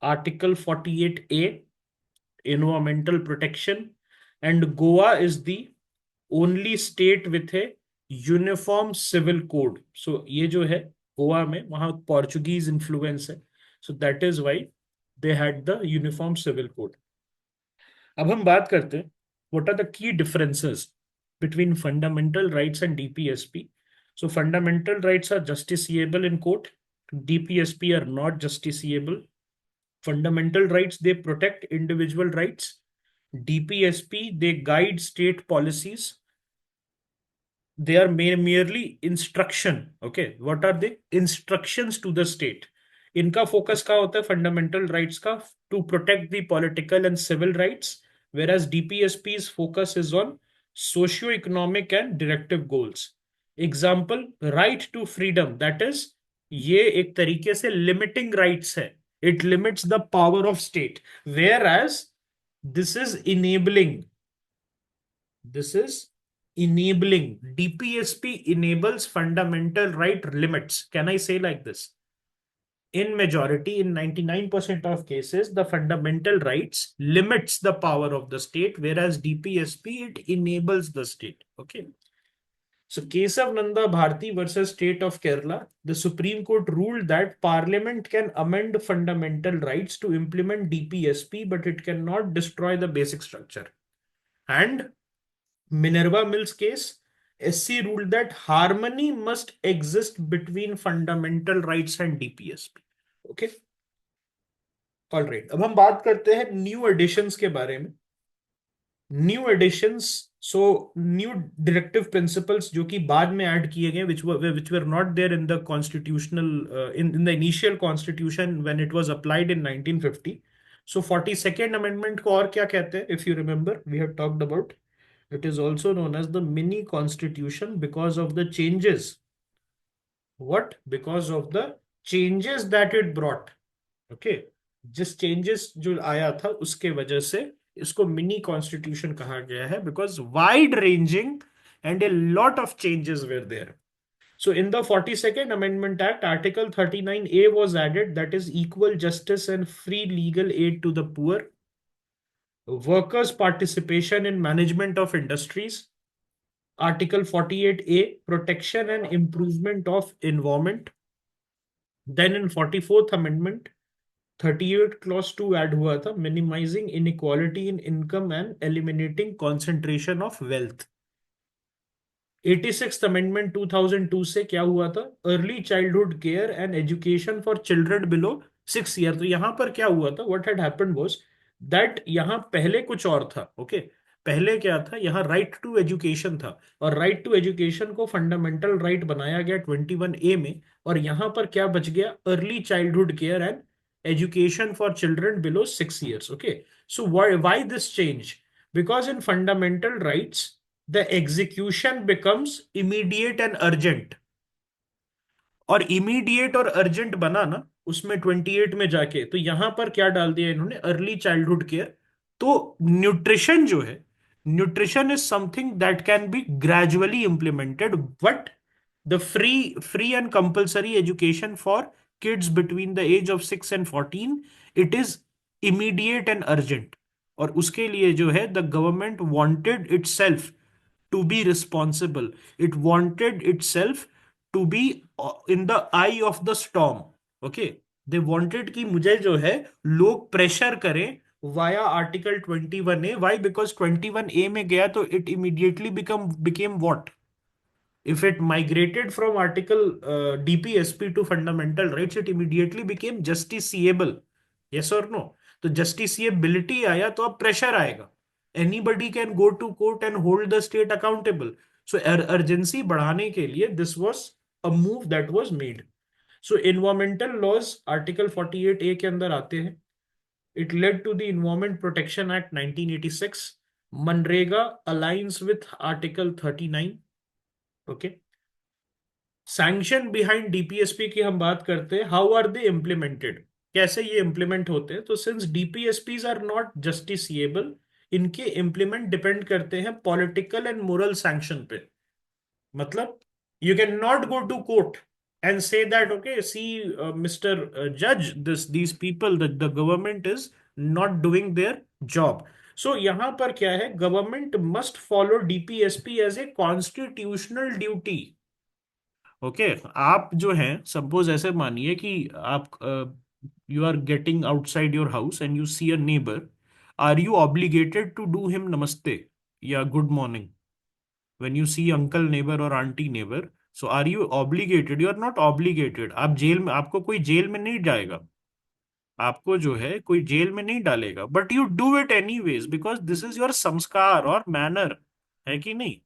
Speaker 1: Article 48A, environmental protection, and Goa is the only state with a uniform civil code. So ये जो है गोवा में, वहां Portuguese influence है, so that is why they had the uniform civil code. अब हम बात करते हैं what are the key differences between fundamental rights and DPSP. So fundamental rights are justiciable in court, DPSP are not justiciable. Fundamental rights, they protect individual rights. DPSP, they guide state policies. They are merely instruction. Okay, what are they? Instructions to the state. इनका focus क्या होता है fundamental rights का? To protect the political and civil rights, whereas DPSP's focus is on socio-economic and directive goals. Example, right to freedom, that is ये एक तरीके से limiting rights है. It limits the power of state, whereas this is enabling. This is enabling. DPSP enables fundamental right limits. Can I say like this? In majority, in 99% of cases, the fundamental rights limits the power of the state, whereas DPSP, it enables the state. Okay. So, case of Nanda Bharti versus State of Kerala, the Supreme Court ruled that Parliament can amend fundamental rights to implement DPSP, but it cannot destroy the basic structure. And Minerva Mills case, SC ruled that harmony must exist between fundamental rights and DPSP. Okay. All right. अब हम बात करते हैं new editions के बारे में. New additions, so new directive principles जो कि बाद में ऐड किए गए, which were not there in the constitutional in the initial constitution when it was applied in 1950. So 42nd amendment को और क्या कहते हैं? If you remember, we have talked about, it is also known as the mini constitution because of the changes. What? Because of the changes that it brought. Okay. जिस changes जो आया था उसके वजह से इसको मिनी कॉन्स्टिट्यूशन कहा गया है, because wide ranging and a lot of changes were there. So in the 42nd Amendment Act, Article 39A was added, that is equal justice and free legal aid to the poor, workers' participation in management of industries, Article 48A, protection and improvement of environment. Then in 44th Amendment, 38 clause 2 add हुआ था, minimizing inequality in income and eliminating concentration of wealth. 86th amendment 2002 से क्या हुआ था, early childhood care and education for children below 6 year. तो यहां पर क्या हुआ था, what had happened was that यहां पहले कुछ और था। ओके, पहले क्या था, यहाँ राइट टू एजुकेशन था, और राइट टू एजुकेशन को फंडामेंटल राइट बनाया गया 21A में, और यहां पर क्या बच गया, early childhood care and education for children below 6 years. Okay, so why this change, because in fundamental rights the execution becomes immediate and urgent। और इमीडिएट और अर्जेंट बना ना उसमें 28 में जाके, तो यहां पर क्या डाल दिया इन्होंने, अर्ली चाइल्डहुड केयर। तो न्यूट्रिशन जो है, nutrition is something that can be gradually implemented, but the free and compulsory education for kids between the age of 6 and 14, it is immediate and urgent. और उसके लिए जो है, the government wanted itself to be responsible, it wanted itself to be in the eye of the storm। okay, they wanted कि मुझे जो है लोग प्रेशर करें via article 21A। Y, because 21A में गया तो it immediately became what, if it migrated from article DPSP to fundamental rights, it immediately became justiciable। yes or no? तो justiciability आया तो अब प्रेशर आएगा, anybody can go to court and hold the state accountable। so urgency बढ़ाने के लिए this was a move that was made। so environmental laws article 48A के अंदर आते हैं। it led to the Environment Protection Act 1986। MNREGA aligns with article 39। okay, sanction behind DPSP की हम बात करते हैं, हाउ आर दे इम्प्लीमेंटेड, कैसे ये इम्प्लीमेंट होते हैं। तो since DPSPs are not justiciable, इनके इम्प्लीमेंट डिपेंड करते हैं पॉलिटिकल एंड मोरल सैंक्शन पे। मतलब you can not go to court and say that okay see mister जज, these people, the government is not doing their job. So यहां पर क्या है, government must follow DPSP as a constitutional duty. Okay, आप जो हैं, suppose ऐसे मानिए कि आप you are getting outside your house and you see a neighbour, are you obligated to do him नमस्ते या good morning? When you see uncle neighbour और aunty neighbour, so are you obligated? You are not obligated. आप jail में, आपको कोई jail में नहीं जाएगा, आपको जो है कोई जेल में नहीं डालेगा, but you do it anyways because this is your संस्कार और मैनर, है कि नहीं?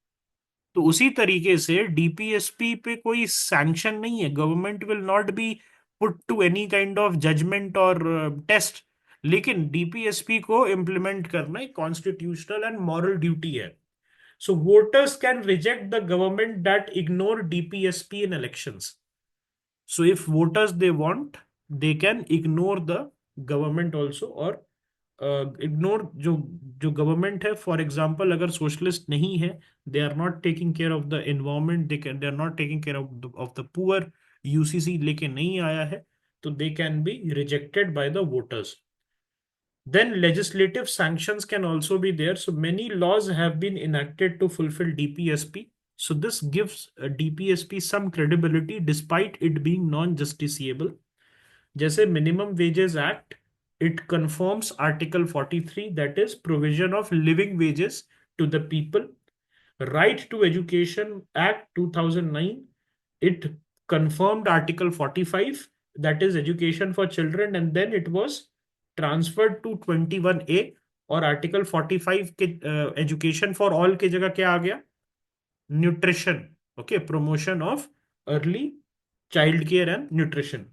Speaker 1: तो उसी तरीके से डीपीएसपी पे कोई सैंक्शन नहीं है, government will not be put to any kind of judgement और टेस्ट, लेकिन डीपीएसपी को इम्प्लीमेंट करना एक कॉन्स्टिट्यूशनल एंड मॉरल ड्यूटी है। So voters can reject the government that ignore DPSP in elections. So if voters they want, they can ignore the government also, और ignore जो जो government है, for example अगर socialist नहीं है, they are not taking care of the environment, they are not taking care of the poor, UCC लेके नहीं आया है, तो they can be rejected by the voters. Then legislative sanctions can also be there. So many laws have been enacted to fulfill DPSP. So this gives DPSP some credibility despite it being non-justiciable. जैसे minimum wages act, it confirms article 43, that is provision of living wages to the people. Right to education act 2009, it confirmed article 45, that is education for children, and then it was transferred to 21A। और article 45 के education for all के जगह क्या आ गया, nutrition. Okay, promotion of early child care and nutrition.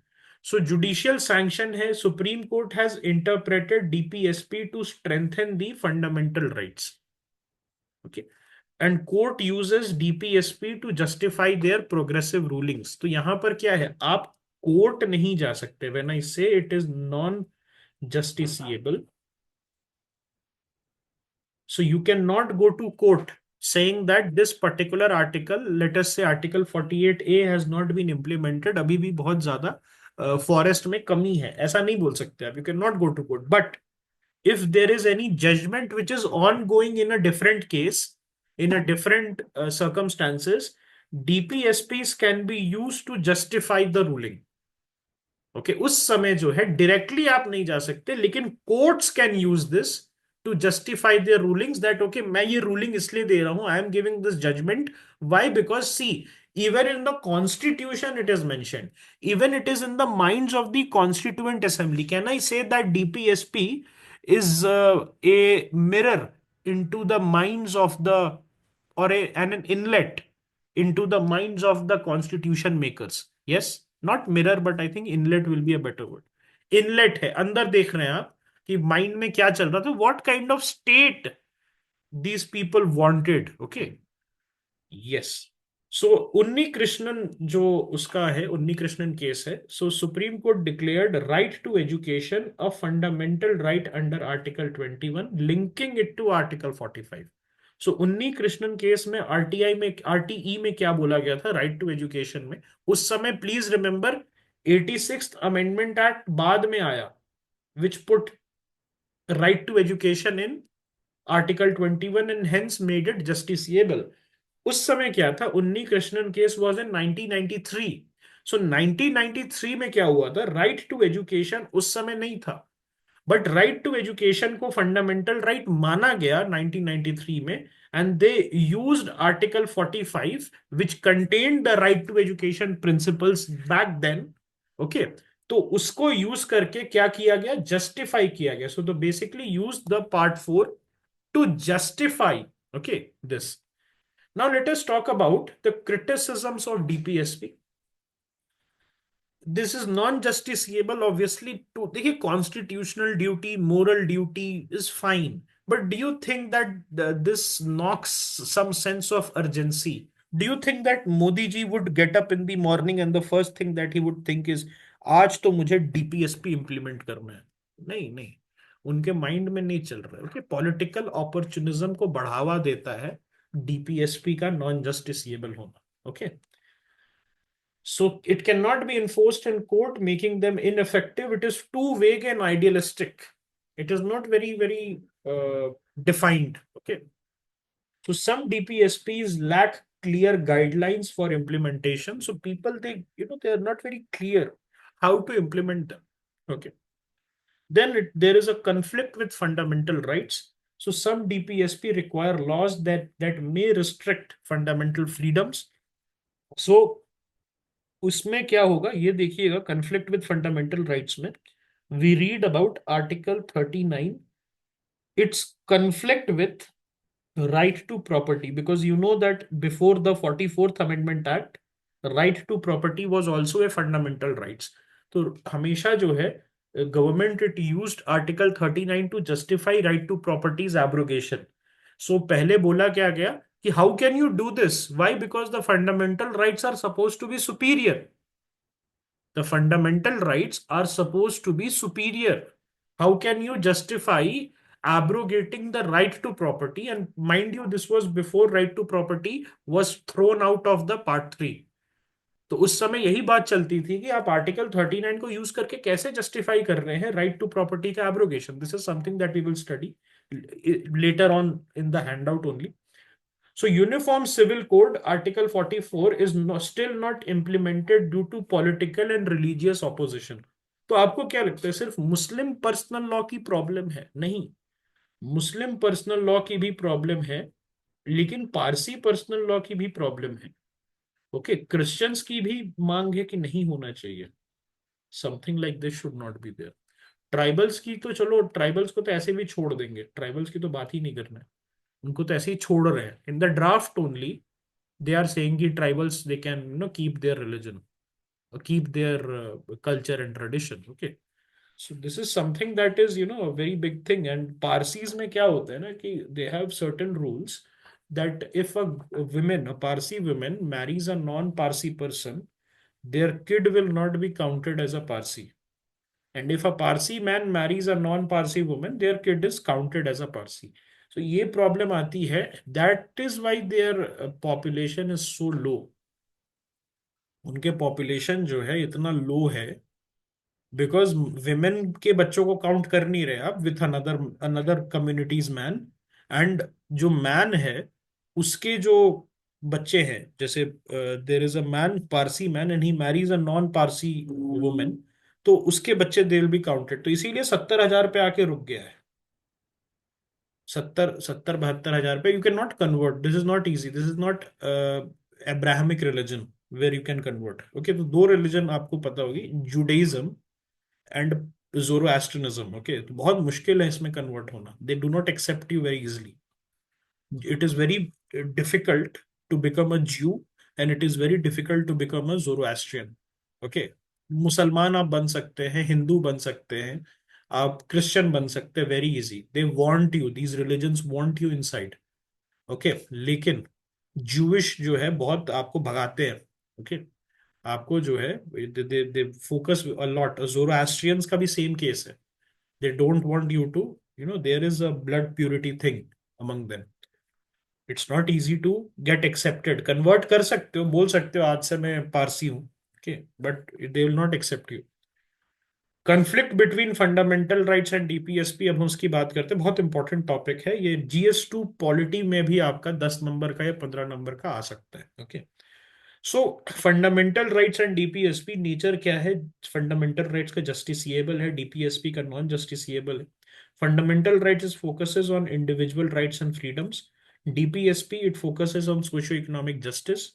Speaker 1: So judicial sanction है, supreme court has interpreted DPSP to strengthen the fundamental rights. Okay, and court uses DPSP to justify their progressive rulings. तो यहां पर क्या है, आप court नहीं जा सकते, when I say it is non justiciable, so you cannot go to court saying that this particular article, let us say article 48A has not been implemented, अभी भी बहुत ज्यादा फॉरेस्ट में कमी है, ऐसा नहीं बोल सकते आप, you cannot go to court। but if there is any judgment which is ongoing in a different case, in a different circumstances, DPSPs can be used to justify the ruling. Okay, उस समय जो है directly आप नहीं जा सकते, लेकिन courts can use this to justify their rulings that okay मैं ये रूलिंग इसलिए दे रहा हूं, I am giving this judgement, why, because see, even in the constitution it is mentioned, even it is in the minds of the constituent assembly. Can I say that DPSP is a mirror into the minds of the, or an inlet into the minds of the constitution makers? Yes, not mirror, but I think inlet will be a better word. Inlet है, अंदर देख रहे हैं आप कि mind में क्या चल रहा था, what kind of state these people wanted. Okay, yes. सो उन्नी कृष्णन जो उसका है, उन्नी कृष्णन केस है, so supreme court declared right to education a fundamental right under article 21, linking it to article 45. So Unni Krishnan case में आरटीआई में, आरटीई में क्या बोला गया था राइट टू एजुकेशन में उस समय? Please remember, 86th amendment act बाद में आया, which put right to education in article 21 and hence made it justiciable. उस समय क्या था? Unni Krishnan case was in 1993. So 1993 में क्या हुआ था? राइट टू एजुकेशन उस समय नहीं था, बट राइट टू एजुकेशन को फंडामेंटल राइट माना गया 1993 में, and they used article 45 which contained the right to education principles back then. Okay, तो उसको यूज करके क्या किया गया? जस्टिफाई किया गया. सो तो basically use the part 4 to justify, okay, this. Now let us talk about the criticisms of DPSP. This is non-justiciable, obviously. To देखिए, constitutional duty, moral duty is fine, but do you think that this knocks some sense of urgency? Do you think that Modi ji would get up in the morning and the first thing that he would think is आज तो मुझे DPSP implement करना है? नहीं नहीं, उनके mind में नहीं चल रहा है. ओके, पॉलिटिकल अपॉर्चुनिज्म को बढ़ावा देता है डीपीएसपी का नॉन जस्टिसिएबल होना. Okay, so it cannot be enforced in court, making them ineffective. It is too vague and idealistic. It is not very defined. Okay, so some DPSPs lack clear guidelines for implementation. So people, they are not very clear how to implement them. Okay, then there is a conflict with fundamental rights. So some DPSP require laws that may restrict fundamental freedoms. So उसमें क्या होगा ये देखिएगा, conflict with fundamental rights में we read about article 39. It's conflict with right to property, because you know that before the 44th amendment act, right to property was also a fundamental rights. तो हमेशा जो है government it used article 39 to justify right to property's abrogation. So पहले बोला क्या गया कि how can you do this? Why? Because the fundamental rights are suppose to be superior. The fundamental rights are supposed to be superior. How can you justify abrogating the right to property? And mind you, this was before right to property was thrown out of the part 3. तो उस समय यही बात चलती थी कि आप article 39 को यूज करके कैसे जस्टिफाई कर रहे हैं राइट टू प्रॉपर्टी का abrogation. This is something that we will study later on in the handout only. So Uniform Civil Code Article 44 is still not implemented due to political and religious opposition. तो आपको क्या लगता है सिर्फ मुस्लिम personal law की problem है? नहीं, मुस्लिम personal law की भी प्रॉब्लम है, लेकिन पारसी पर्सनल लॉ की भी प्रॉब्लम है. ओके, क्रिश्चियंस की भी मांग है कि नहीं होना चाहिए. Something like this should not be there. Tribals की तो चलो, ट्राइबल्स को तो ऐसे भी छोड़ देंगे, ट्राइबल्स की तो बात ही नहीं करना है, उनको तो ऐसे ही छोड़ रहे हैं. In the draft only they are saying कि tribals they can keep their religion, keep their culture and tradition. Okay, so this is something that is a very big thing. And Parsis में क्या होता है ना कि they have certain rules that if a Parsi woman marries a non-Parsi person, their kid will not be counted as a Parsi. And if a Parsi man marries a non-Parsi woman, their kid is counted as a Parsi. So ये problem आती है. That is why their population is so low. उनके population जो है इतना लो है because women के बच्चों को काउंट कर नहीं रहे आप with another another communities man. And जो मैन है उसके जो बच्चे हैं, जैसे देर is a man, Parsi man, and he Mary's a non Parsi women, तो उसके बच्चे दे विल बी काउंटेड। तो इसीलिए 70,000 पे आके रुक गया है। 70-72 हजार पे you can not convert, this is not easy, this is not Abrahamic religion where you can convert. Okay, तो दो रिलीजन आपको पता होगी, जुडाइज्म एंड जोरोएस्ट्रियनिज्म। ओके, तो बहुत मुश्किल है इसमें कन्वर्ट होना, they do not accept you very easily. It is very difficult to become a Jew, and it is very difficult to become a Zoroastrian. Okay, मुसलमान आप बन सकते हैं, हिंदू बन सकते हैं, आप क्रिश्चियन बन सकते हैं, very easy. They want you, these religions want you inside. Okay, लेकिन जूइश जो है बहुत आपको भगाते हैं। ओके, आपको जो है दे फोकस अ लॉट। जोरोएस्ट्रियंस का भी सेम केस है, they don't want you to, there is a blood purity thing among them. It's not easy to get accepted. Convert कर सकते हो, बोल सकते हो आज से मैं पारसी हूँ, okay, but they will not accept you. Conflict between fundamental rights and DPSP, अब हम उसकी बात करते हैं, बहुत इंपॉर्टेंट टॉपिक है ये। जीएस 2 पॉलिटी में भी आपका 10 नंबर का या 15 नंबर का आ सकता है। Okay, so fundamental rights and DPSP nature क्या है? फंडामेंटल राइट्स का जस्टिसिएबल है, डीपीएसपी का नॉन जस्टिसिएबल है। Fundamental rights focuses on individual rights and freedoms, DPSP it focuses on socio economic justice.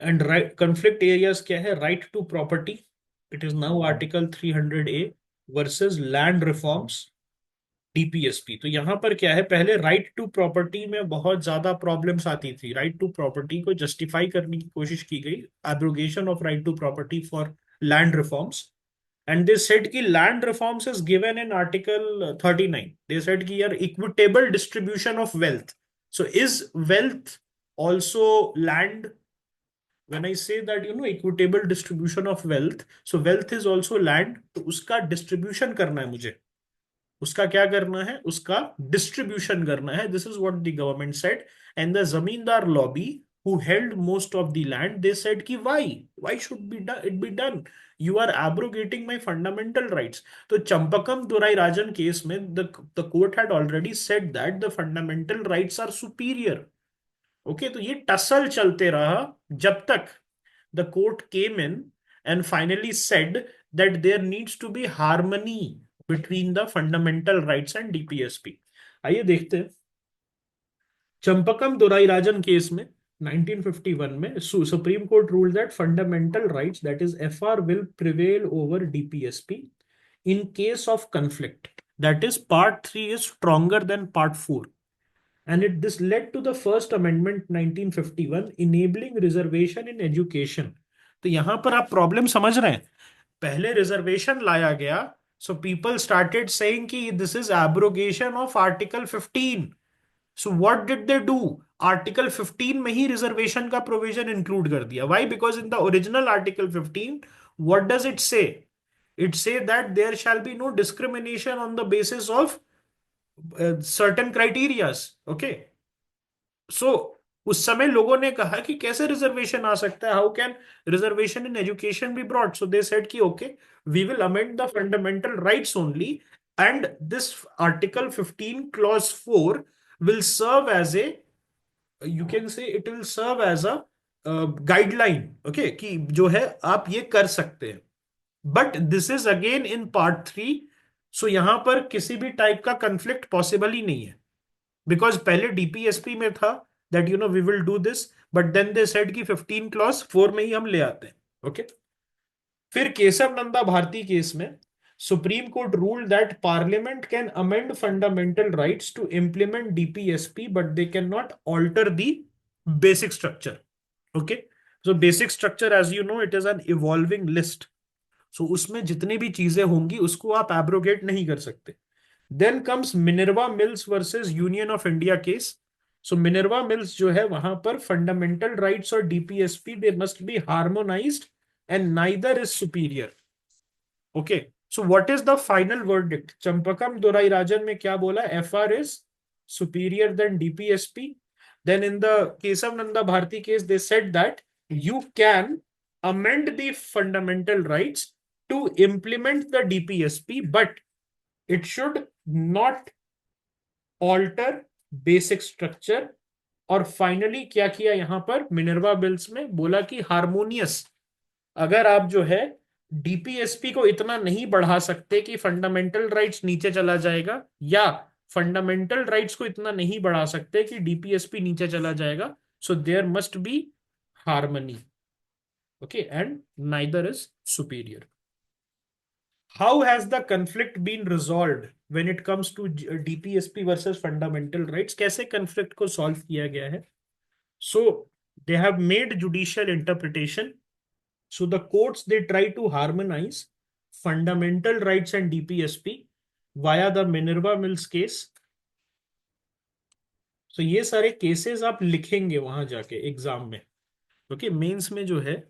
Speaker 1: And right conflict areas क्या है? Right to property, it is now article 300A versus land reforms, DPSP. तो यहां पर क्या है, पहले right to property में बहुत ज्यादा प्रॉब्लम्स आती थी, राइट टू प्रॉपर्टी को जस्टिफाई करने की कोशिश की गई, abrogation of right to property for land reforms. And they said कि land reforms is given in article 39। They said कि यार equitable distribution of wealth, so is wealth also land? when I say that equitable distribution of wealth, so wealth is also land, तो उसका distribution करना है मुझे, उसका क्या करना है, उसका डिस्ट्रीब्यूशन करना है। This is what the government said. And the zamindar lobby who held most of the land, they said कि why should be it be done, you are abrogating my fundamental rights. तो चंपकम दुराई राजन केस में the court had already said that the fundamental rights are superior. Okay, तो ये tussle चलते रहा जब तक the court came in and finally said that there needs to be harmony between the fundamental rights and DPSP। आइए देखते हैं, Champakam दोराईराजन case में 1951 में supreme court ruled that fundamental rights, that is FR, will prevail over DPSP in case of conflict, that is part 3 is stronger than part 4। and this led to the first amendment 1951 enabling reservation in education। तो यहां पर आप problem समझ रहे हैं, पहले reservation लाया गया, सो पीपल स्टार्टेड सेइंग कि this is abrogation of article 15। So what did they do? Article 15 में ही रिजर्वेशन का प्रोविजन इंक्लूड कर दिया। Why? Because in the original article 15 what does it say? It say that there shall be no discrimination on the basis of certain criterias। ओके, सो उस समय लोगों ने कहा कि कैसे रिजर्वेशन आ सकता है, how can reservation in education be brought? So they said कि okay, we will amend the fundamental rights only, and this article 15 clause 4 will serve as a, you can say it will serve as a guideline. Okay, कि जो है आप ये कर सकते हैं, but this is again in part 3। सो यहां पर किसी भी टाइप का कंफ्लिक्ट पॉसिबल ही नहीं है, बिकॉज पहले डीपीएसपी में था that we will do this, but then they said कि 15 क्लॉज 4 में ही हम ले आते हैं। ओके, फिर केशव नंदा भारती केस में supreme court ruled that parliament can amend fundamental rights to implement DPSP, but they can not alter the basic structure. Okay, so basic structure as you know it is an evolving list, so उसमें जितनी भी चीजें होंगी उसको आप abrogate नहीं कर सकते। Then comes Minerva Mills versus Union of India case. So Minerva Mills जो है वहां पर फंडामेंटल राइट्स और DPSP they must be harmonised and neither is superior. Okay, so what is the final verdict? Champakam Dorairajan में क्या बोला? FR is superior then DPSP. then in the Kesav Nanda Bharti case they said that you can amend the fundamental rights to implement the DPSP, but it should not alter basic structure और finally क्या किया यहां पर Minerva bills में, बोला कि harmonious, अगर आप जो है डीपीएसपी को इतना नहीं बढ़ा सकते कि फंडामेंटल राइट्स नीचे चला जाएगा, या फंडामेंटल राइट्स को इतना नहीं बढ़ा सकते कि डीपीएसपी नीचे चला जाएगा, so there must be harmony. Okay, and neither is superior. How has the conflict been resolved when it comes to DPSP versus fundamental rights? कैसे conflict को solve किया गया है? So they have made judicial interpretation. So the courts, they try to harmonize fundamental rights and DPSP via the Minerva Mills case. So ये सारे cases आप लिखेंगे वहां जाके एग्जाम में. ओके, मेंस में जो है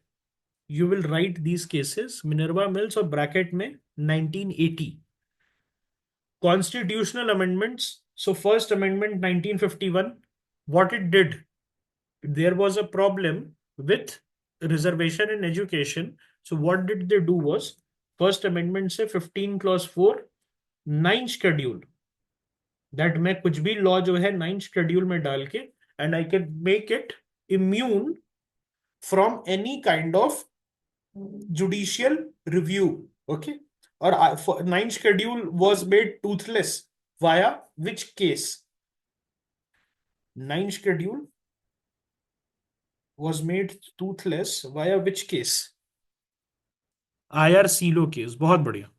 Speaker 1: you will write these cases. Minerva Mills और ब्रैकेट में 1980. Constitutional amendments. So first amendment 1951, what it did, there was a problem with reservation in education. So what did they do was, first amendment से 15 clause 4, 9 schedule, that मैं कुछ भी law जो है 9 schedule में डाल के, and I can make it immune from any kind of judicial review. Okay, or 9 schedule was made toothless via which case? 9 schedule was made toothless via which case? IR Silo case. बहुत बढ़िया.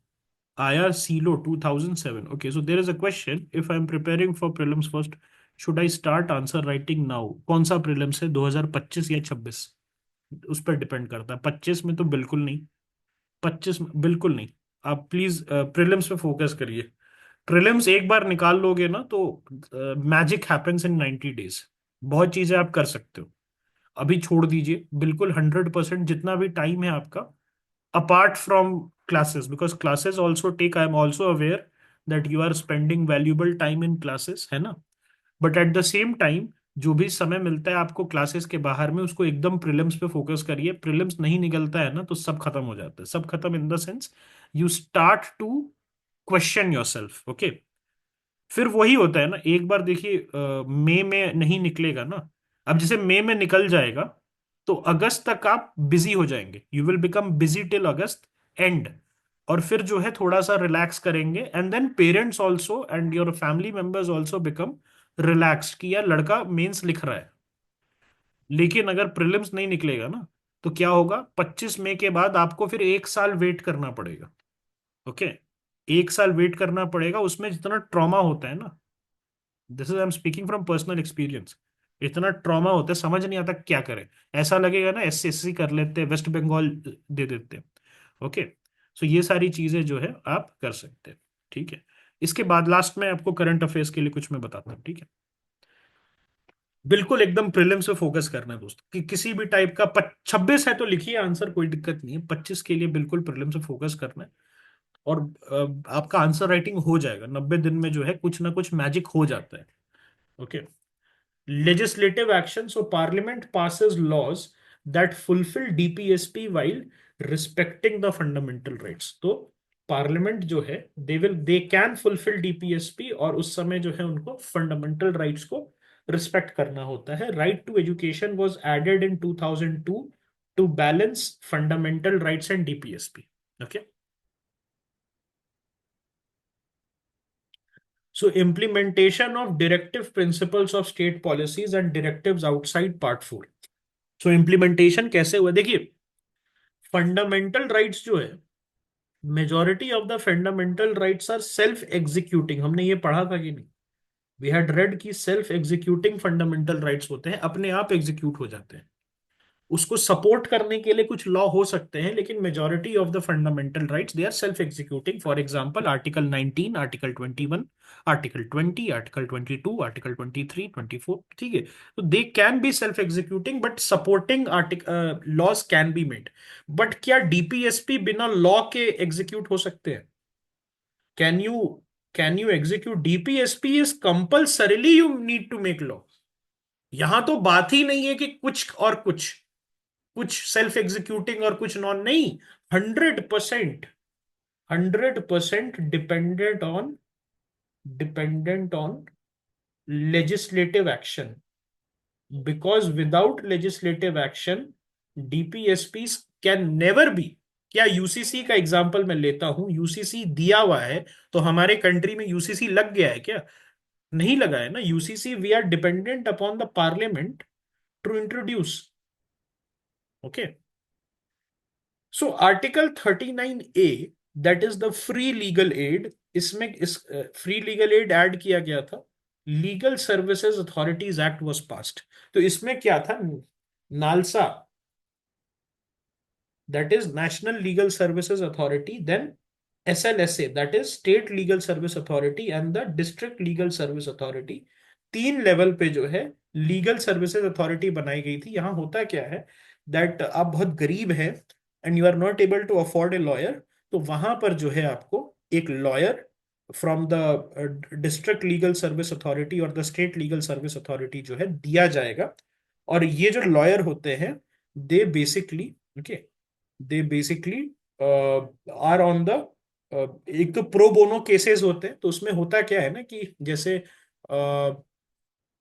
Speaker 1: IR Silo 2007. Okay, so there is a question. If I am preparing for prelims first, should I start answer writing now? कौन सा prelims है, 2025 या 26? उस पर depend करता है. 25 में तो बिल्कुल नहीं, 25 में बिल्कुल नहीं. आप प्लीज प्रीलिम्स पे फोकस करिए. प्रीलिम्स एक बार निकाल लोगे ना तो मैजिक हैपेंस इन 90 days. बहुत चीजें आप कर सकते हो. अभी छोड़ दीजिए बिल्कुल 100%, जितना भी टाइम है आपका, apart from classes, because classes also take, I am also aware that you are spending valuable time in classes, है ना. But at the same time, जो भी समय मिलता है आपको क्लासेस के बाहर में, उसको एकदम प्रीलिम्स पे फोकस करिए. प्रीलिम्स नहीं निकलता है ना तो सब खत्म हो जाता है. सब खत्म in the sense, you start to question yourself. Okay, फिर वही होता है ना, एक बार देखिए मई में नहीं निकलेगा ना. अब जैसे मई में निकल जाएगा तो अगस्त तक आप बिजी हो जाएंगे. You will become busy till August end. और फिर जो है थोड़ा सा रिलैक्स करेंगे, and then parents also and your family members also become relax कि यार लड़का मेंस लिख रहा है. लेकिन अगर प्रीलिम्स नहीं निकलेगा ना तो क्या होगा, 25 मई के बाद आपको फिर एक साल वेट करना पड़ेगा. ओके, एक साल वेट करना पड़ेगा. उसमें जितना ट्रॉमा होता है ना, this is I am speaking from personal experience, इतना ट्रॉमा होता है समझ नहीं आता क्या करें. ऐसा लगेगा ना एसएससी कर लेते, वेस्ट बंगाल दे देते. ओके, सो ये सारी चीजें जो है आप कर सकते हैं. ठीक है, इसके बाद लास्ट में आपको करंट अफेयर्स के लिए कुछ मैं बताता हूँ. ठीक है, बिल्कुल एकदम प्रीलिम से फोकस करना है दोस्त, कि किसी भी टाइप का 26 है तो लिखिए आंसर, कोई दिक्कत नहीं है. 25 के लिए बिल्कुल प्रीलिम से फोकस करना है. और आपका आंसर राइटिंग हो जाएगा 90 दिन में, जो है कुछ ना कुछ मैजिक हो जाता है. Okay, legislative action. So parliament passes laws that fulfill DPSP while respecting the fundamental rights. तो पार्लियामेंट जो है, दे कैन फुलफिल डीपीएसपी, और उस समय जो है उनको फंडामेंटल राइट्स को रिस्पेक्ट करना होता है. Right to education was added in 2002 to balance fundamental rights and DPSP. Okay, so implementation of directive principles of state policies and directives outside part 4. So implementation कैसे हुआ देखिए. फंडामेंटल राइट्स जो है, majority of the fundamental rights are self executing. हमने ये पढ़ा था कि नहीं? वी हैड रेड की सेल्फ एग्जीक्यूटिंग फंडामेंटल राइट्स होते हैं, अपने आप एग्जीक्यूट हो जाते हैं. उसको सपोर्ट करने के लिए कुछ लॉ हो सकते हैं, लेकिन majority of the fundamental rights they are self executing. For example article 19, article 21, article 20, article 22, article 23, 24. ठीक है, तो they can be self executing, but supporting laws can be made. But क्या डीपीएसपी बिना लॉ के एग्जीक्यूट हो सकते हैं? Can you can you execute DPSP? Is compulsorily you need to make law. यहां तो बात ही नहीं है कि कुछ और कुछ, कुछ सेल्फ एग्जीक्यूटिंग और कुछ नॉन, नहीं. 100%, 100% dependent on legislative action. because without legislative action DPSPs can never be। क्या यूसीसी का एग्जांपल मैं लेता हूं, यूसीसी दिया हुआ है तो हमारे कंट्री में यूसीसी लग गया है क्या? नहीं लगा है ना UCC. We are dependent upon the parliament to introduce. Okay, so article 39A, that is the free legal aid, इसमें इस फ्री लीगल एड ऐड किया गया था। Legal services authorities act was passed. तो इसमें क्या था, NALSA, that is National Legal Services Authority, then SLSA, that is State Legal Service Authority, and the District Legal Service Authority। तीन लेवल पे जो है लीगल सर्विसेज अथॉरिटी बनाई गई थी। यहां होता क्या है, दैट आप बहुत गरीब हैं and you are not able to afford a lawyer, तो वहां पर जो है आपको एक lawyer from the district legal service authority और the state legal service authority जो है दिया जाएगा। और ये जो लॉयर होते हैं, they basically, okay, they basically are on the, एक तो प्रो बोनो केसेस होते हैं, तो उसमें होता क्या है ना कि जैसे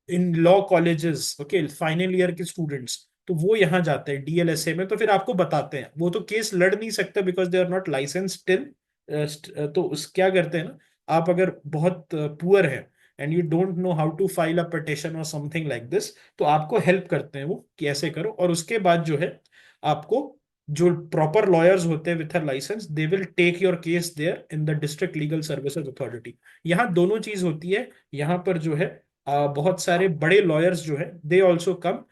Speaker 1: in law colleges, okay, final year के स्टूडेंट्स, तो वो यहाँ जाते हैं डीएलएसए में, तो फिर आपको बताते हैं, वो तो केस लड़ नहीं सकते because they are not license till. तो उस क्या करते हैं ना, आप अगर बहुत पुअर हैं and you don't know how to file a petition और समथिंग लाइक दिस, तो आपको हेल्प करते हैं वो कि ऐसे करो। और उसके बाद जो है आपको जो प्रॉपर लॉयर्स होते हैं with a license, they will take your case there in the district legal services authority. यहाँ दोनों चीज होती है। यहाँ पर जो है बहुत सारे बड़े लॉयर्स जो है they also come,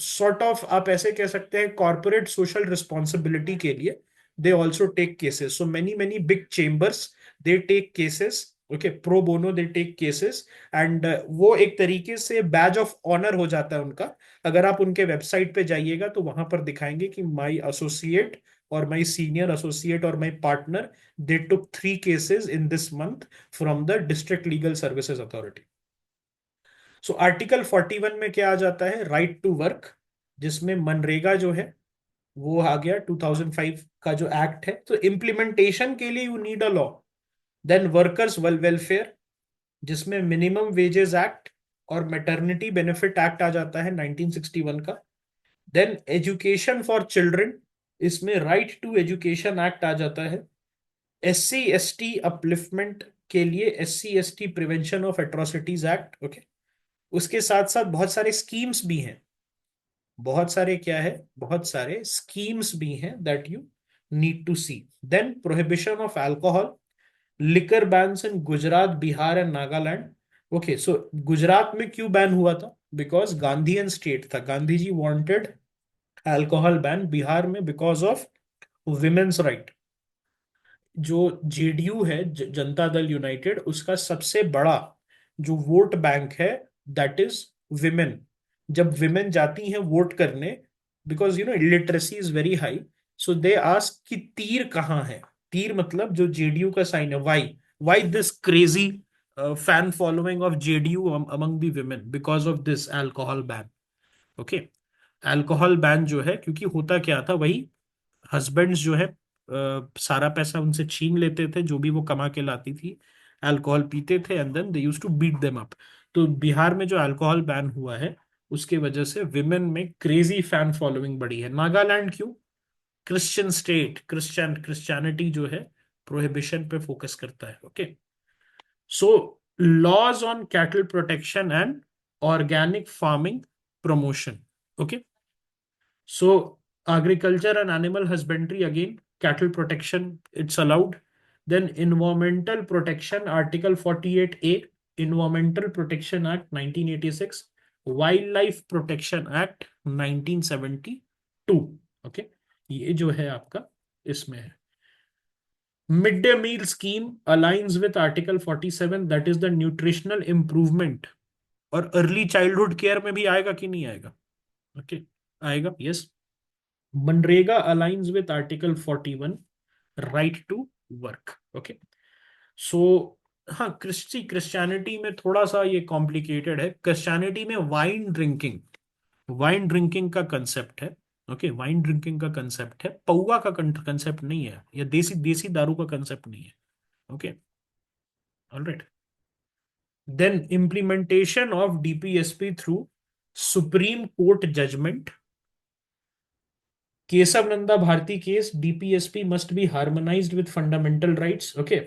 Speaker 1: sort of आप ऐसे कह सकते हैं कॉर्पोरेट सोशल रिस्पॉन्सिबिलिटी के लिए they also take cases. So many many big chambers, they take cases, okay, pro bono they take cases. And वो एक तरीके से बैज ऑफ ऑनर हो जाता है उनका। अगर आप उनके वेबसाइट पे जाइएगा तो वहां पर दिखाएंगे कि माई एसोसिएट और माई सीनियर एसोसिएट और my partner, they took 3 cases in this month from the district legal services authority. So article 41 में क्या आ जाता है, राइट टू वर्क, जिसमें मनरेगा जो है वो आ गया 2005 का जो एक्ट है। तो इम्प्लीमेंटेशन के लिए you need a law. Then workers welfare, जिसमें मिनिमम वेजेस एक्ट और मैटरनिटी बेनिफिट एक्ट आ जाता है 1961 का। देन एजुकेशन फॉर चिल्ड्रन, इसमें राइट टू एजुकेशन एक्ट आ जाता है। एससी एसटी अपलिफ्टमेंट के लिए SC ST prevention of atrocities act, okay. उसके साथ साथ बहुत सारे स्कीम्स भी हैं, बहुत सारे क्या है, बहुत सारे स्कीम्स भी हैं that you need to see. Then prohibition of alcohol, liquor bans in Gujarat, Bihar and Nagaland. Okay, so Gujarat में क्यों बैन हुआ था, बिकॉज गांधीयन स्टेट था, Gandhi ji wanted alcohol ban. Bihar में बिकॉज ऑफ विमेन्स राइट। जो जेडीयू है, जनता दल यूनाइटेड, उसका सबसे बड़ा जो वोट बैंक है दैट इज विमेन। जब विमेन जाती हैं वोट करने, because you know illiteracy is very high, so they ask कि तीर कहाँ है। तीर मतलब जो जेडीयू का साइन है, why this crazy fan following of JDU among the women, because of this alcohol ban. Okay, alcohol ban जो है, क्योंकि होता क्या था, वही हस्बैंड्स जो है सारा पैसा उनसे छीन लेते थे, जो भी वो कमा के लाती थी, अल्कोहल पीते थे and then they use to beat them up. तो बिहार में जो अल्कोहल बैन हुआ है, उसके वजह से विमेन में क्रेजी फैन फॉलोइंग बढ़ी है। नागालैंड क्यों, क्रिश्चियन स्टेट, क्रिश्चियनिटी जो है प्रोहिबिशन पे फोकस करता है। Okay, so laws on cattle protection and organic farming promotion. Okay, so agriculture and animal husbandry, again cattle protection it's allowed. Then environmental protection, Article 48A, Environmental Protection Act 1986, Wildlife Protection Act 1972। Okay, ये जो है आपका इसमें है। Mid day meal scheme alliance with article 47, that is the nutritional improvement. और early childhood care में भी आएगा कि नहीं आएगा? ओके, आएगा, यस। मनरेगा alliance with article 41, right to work. Okay, so हाँ, क्रिश्चियनिटी में थोड़ा सा ये कॉम्प्लिकेटेड है। क्रिश्चियनिटी में वाइन ड्रिंकिंग का कंसेप्ट है। ओके, वाइन ड्रिंकिंग का कंसेप्ट है, पौवा का कंसेप्ट नहीं है, या देसी देसी दारू का कंसेप्ट नहीं है। Okay, alright. Then implementation of DPSP through supreme court judgment, Kesavananda Bharati case, DPSP must be harmonised with fundamental rights, okay,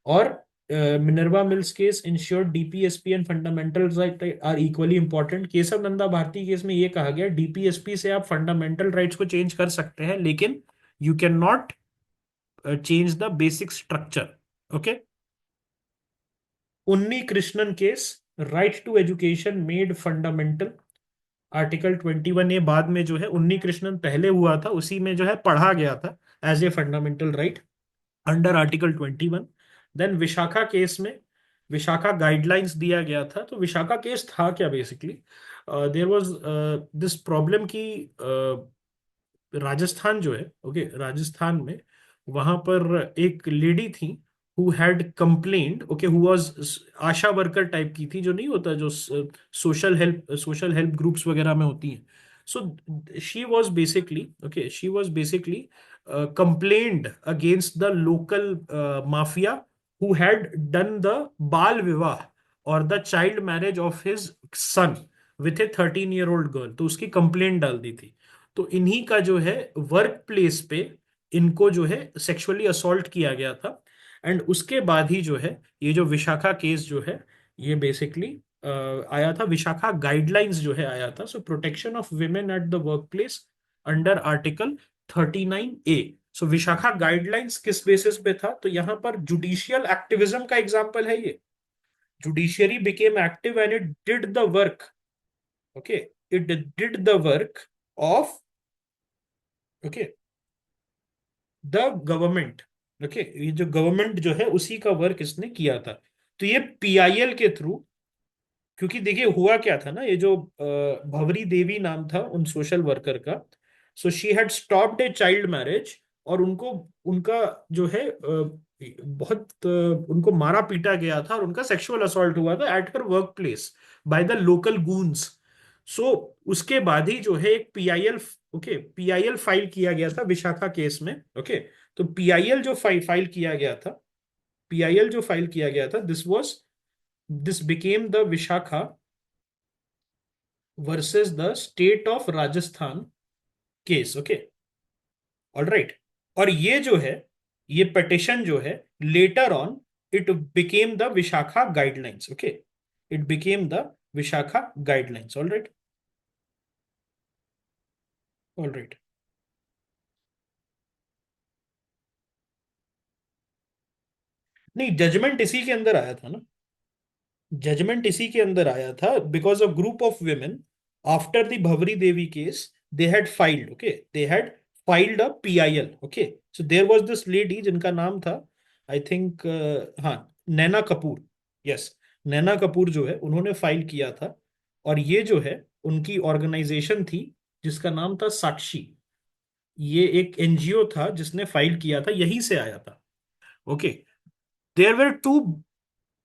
Speaker 1: और Minerva mills case ensured DPSP and fundamental right are equally important. Kesavananda Bharati case में ये कहा गया DPSP से आप fundamental rights को change कर सकते हैं, लेकिन you can not change the basic structure, okay. Unni Krishnan case, right to education made fundamental, article 21A बाद में जो है, उन्नी कृष्णन पहले हुआ था, उसी में जो है पढ़ा गया था as a fundamental right under article 21। Then Vishaka case में विशाखा गाइडलाइंस दिया गया था। तो विशाखा केस था क्या basically, there was this problem की राजस्थान जो है, ओके, राजस्थान में वहां पर एक लेडी थी who had complained, okay, who was Asha worker type की थी, जो नहीं होता, जो सोशल हेल्प ग्रुप्स वगैरह में होती हैं। So she was basically, okay, she was basically complained against the local mafia who had done the बाल विवाह और the child marriage of his son with A 13-year-old girl. तो उसकी कंप्लेंट डाल दी थी। तो इन्हीं का जो है वर्क प्लेस पे इनको जो है सेक्सुअली असॉल्ट किया गया था। एंड उसके बाद ही जो है ये जो विशाखा केस जो है ये बेसिकली आया था। विशाखा गाइडलाइंस जो है आया था, so protection of women at the work place under article 39A। So Vishaka guidelines किस बेसिस पे था, तो यहां पर जुडिशियल एक्टिविज्म का एग्जाम्पल है ये। Judiciary became active and it did the work, okay, it did the work of, okay, the government, okay, ये जो गवर्नमेंट जो है उसी का वर्क इसने किया था। तो ये पीआईएल के थ्रू, क्योंकि देखिए हुआ क्या था ना, ये जो भवरी देवी नाम था उन सोशल वर्कर का, so she had stopped a child marriage, और उनको उनका जो है बहुत उनको मारा पीटा गया था और उनका सेक्सुअल असॉल्ट हुआ था at her work place by the local goons. So उसके बाद ही जो है एक पीआईएल, ओके, पीआईएल फाइल किया गया था विशाखा केस में, ओके। तो पीआईएल जो फाइल किया गया था, पीआईएल जो फाइल किया गया था, this became the Vishakha versus the state of Rajasthan case, okay, all right. और ये जो है ये पिटिशन जो है later on it became the Vishakha guidelines, okay, it became the Vishakha guidelines, all right, all right. नहीं, जजमेंट इसी के अंदर आया था ना, जजमेंट इसी के अंदर आया था, because a group of women after the Bhanwari Devi case they had filed, okay, they had filed a PIL, okay. So there was this lady जिनका नाम था, आई थिंक, हाँ, नैना कपूर, यस, नैना कपूर जो है उन्होंने फाइल किया था। और ये जो है उनकी ऑर्गेनाइजेशन थी जिसका नाम था साक्षी। ये एक एनजीओ था जिसने फाइल किया था, यहीं से आया था, ओके। देयर वर टू,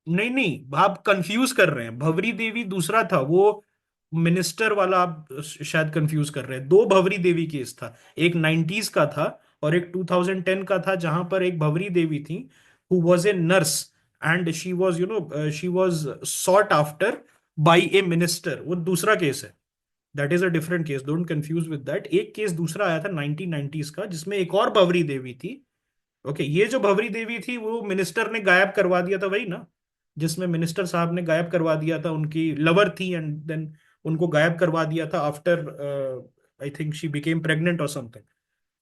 Speaker 1: नहीं नहीं, आप कंफ्यूज कर रहे हैं, भवरी देवी दूसरा था वो, मिनिस्टर वाला आप शायद कंफ्यूज कर रहे हैं। दो भवरी देवी केस था, एक 90s का था और एक 2010 का था, जहां पर एक भवरी देवी थी who was a nurse and she was, she was sought after bye A minister. वो दूसरा केस है, that is a different case, don't confuse with that. एक केस दूसरा आया था 1990s का जिसमें एक और भवरी देवी थी, ओके। ये जो भवरी देवी थी वो मिनिस्टर ने गायब करवा दिया था, वही ना, जिसमें मिनिस्टर साहब ने गायब करवा दिया था, उनकी लवर थी एंड देन उनको गायब करवा दिया था after, I think she became pregnant और समथिंग।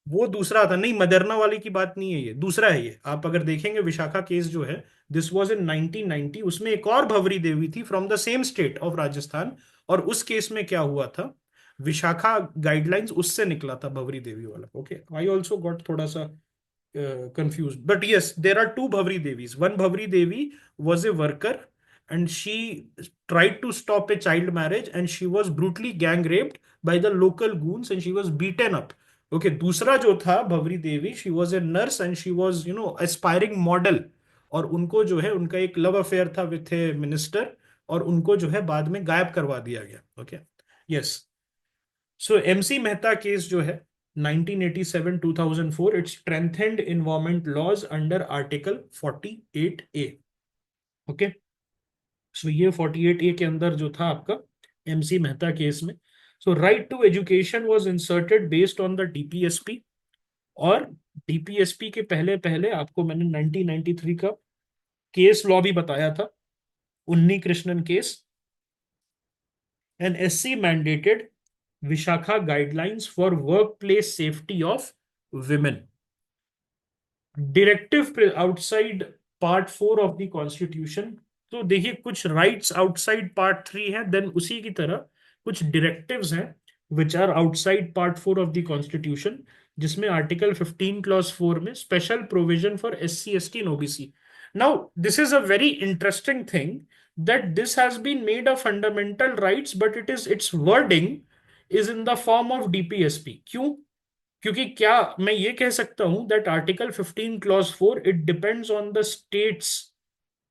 Speaker 1: वो दूसरा था, नहीं, मदरना वाले की बात नहीं है, ये दूसरा है। ये आप अगर देखेंगे विशाखा केस जो है, दिस वाज इन 1990, उसमें एक और भवरी देवी थी from the same state of Rajasthan. और उस केस में क्या हुआ था, विशाखा गाइडलाइंस उससे निकला था, भवरी देवी वाला, ओके। आई ऑल्सो गॉट थोड़ा सा confused. But yes, there are two Bhavri Devis. One Bhavri Devi was a worker and she tried to stop a child marriage and she was brutally gang raped by the local goons and she was beaten up. Okay, दूसरा जो था भवरी देवी, she was a nurse and she was, aspiring model, और उनको जो है उनका एक love affair था विथ ए मिनिस्टर, और उनको जो है बाद में गायब करवा दिया गया, okay. Yes, so MC Mehta case जो है 1987-2004, it strengthened environment laws under article 48A, okay. So ये 48A के अंदर जो था आपका MC मेहता केस में. So right to education was inserted based on the DPSP. और DPSP के पहले पहले आपको मैंने 1993 का केस लॉ भी बताया था, Unni Krishnan case. And SC mandated Vishakha guidelines for workplace safety of women. Directive outside part 4 of the Constitution. तो देखिए कुछ राइट्स आउटसाइड पार्ट 3 है, देन उसी की तरह कुछ डिरेक्टिव्स हैं which are outside part 4 of the constitution, जिसमें आर्टिकल 15 क्लॉज 4 में special provision for SC ST and OBC. Now this is a very interesting thing that this has been made a fundamental rights, but its wording is in the form of DPSP. क्यों? क्योंकि क्या मैं ये कह सकता हूं that article 15 clause 4 it depends on the state's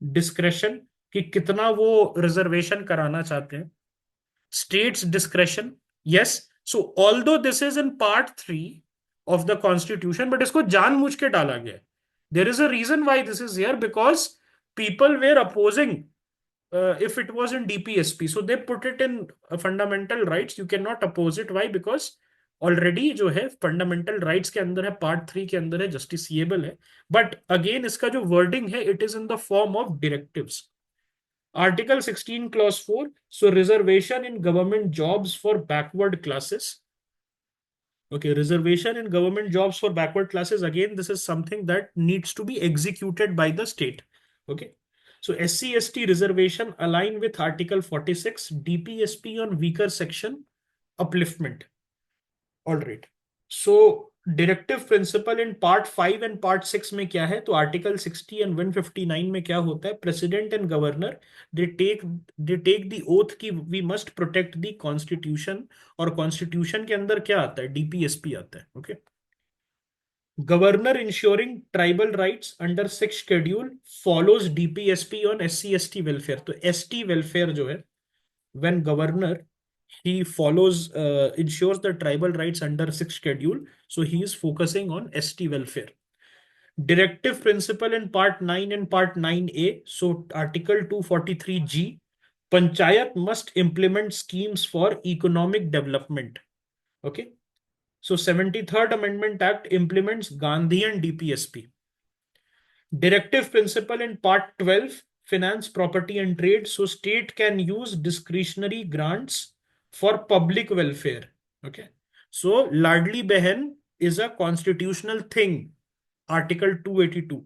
Speaker 1: discretion कि कितना वो रिजर्वेशन कराना चाहते हैं. State's discretion, yes. So although this is in part 3 of the constitution, but इसको जानबूझ के डाला गया. There is a reason why this is here, because people were opposing if it was in DPSP. So they put it in fundamental rights. You cannot oppose it. Why? Because already जो है fundamental rights के अंदर है, part 3 के अंदर है, justiciable है. But again इसका जो वर्डिंग है it is in the form of directives. Article 16 clause 4, so reservation in government jobs for backward classes. Okay, reservation in government jobs for backward classes. Again, this is something that needs to be executed by the state. Okay. So SC ST reservation align with Article 46, DPSP on weaker section upliftment. All right. So directive principle in part 5 and part 6 में क्या है? तो article 60 and 159 में क्या होता है? President and governor they take the oath कि we must protect the constitution. और कॉन्स्टिट्यूशन के अंदर क्या आता है? DPSP आता है. Okay. Governor ensuring tribal rights under 6 schedule follows DPSP on SC ST welfare. तो ST वेलफेयर जो है, when governor he follows ensures the tribal rights under 6th schedule, so he is focusing on ST welfare. Directive principle in part 9 and part 9A, so article 243G, panchayat must implement schemes for economic development. Okay, so 73rd amendment act implements Gandhian DPSP. Directive principle in part 12, finance, property and trade, so state can use discretionary grants for public welfare. Okay, so ladli behan is a constitutional thing, article 282.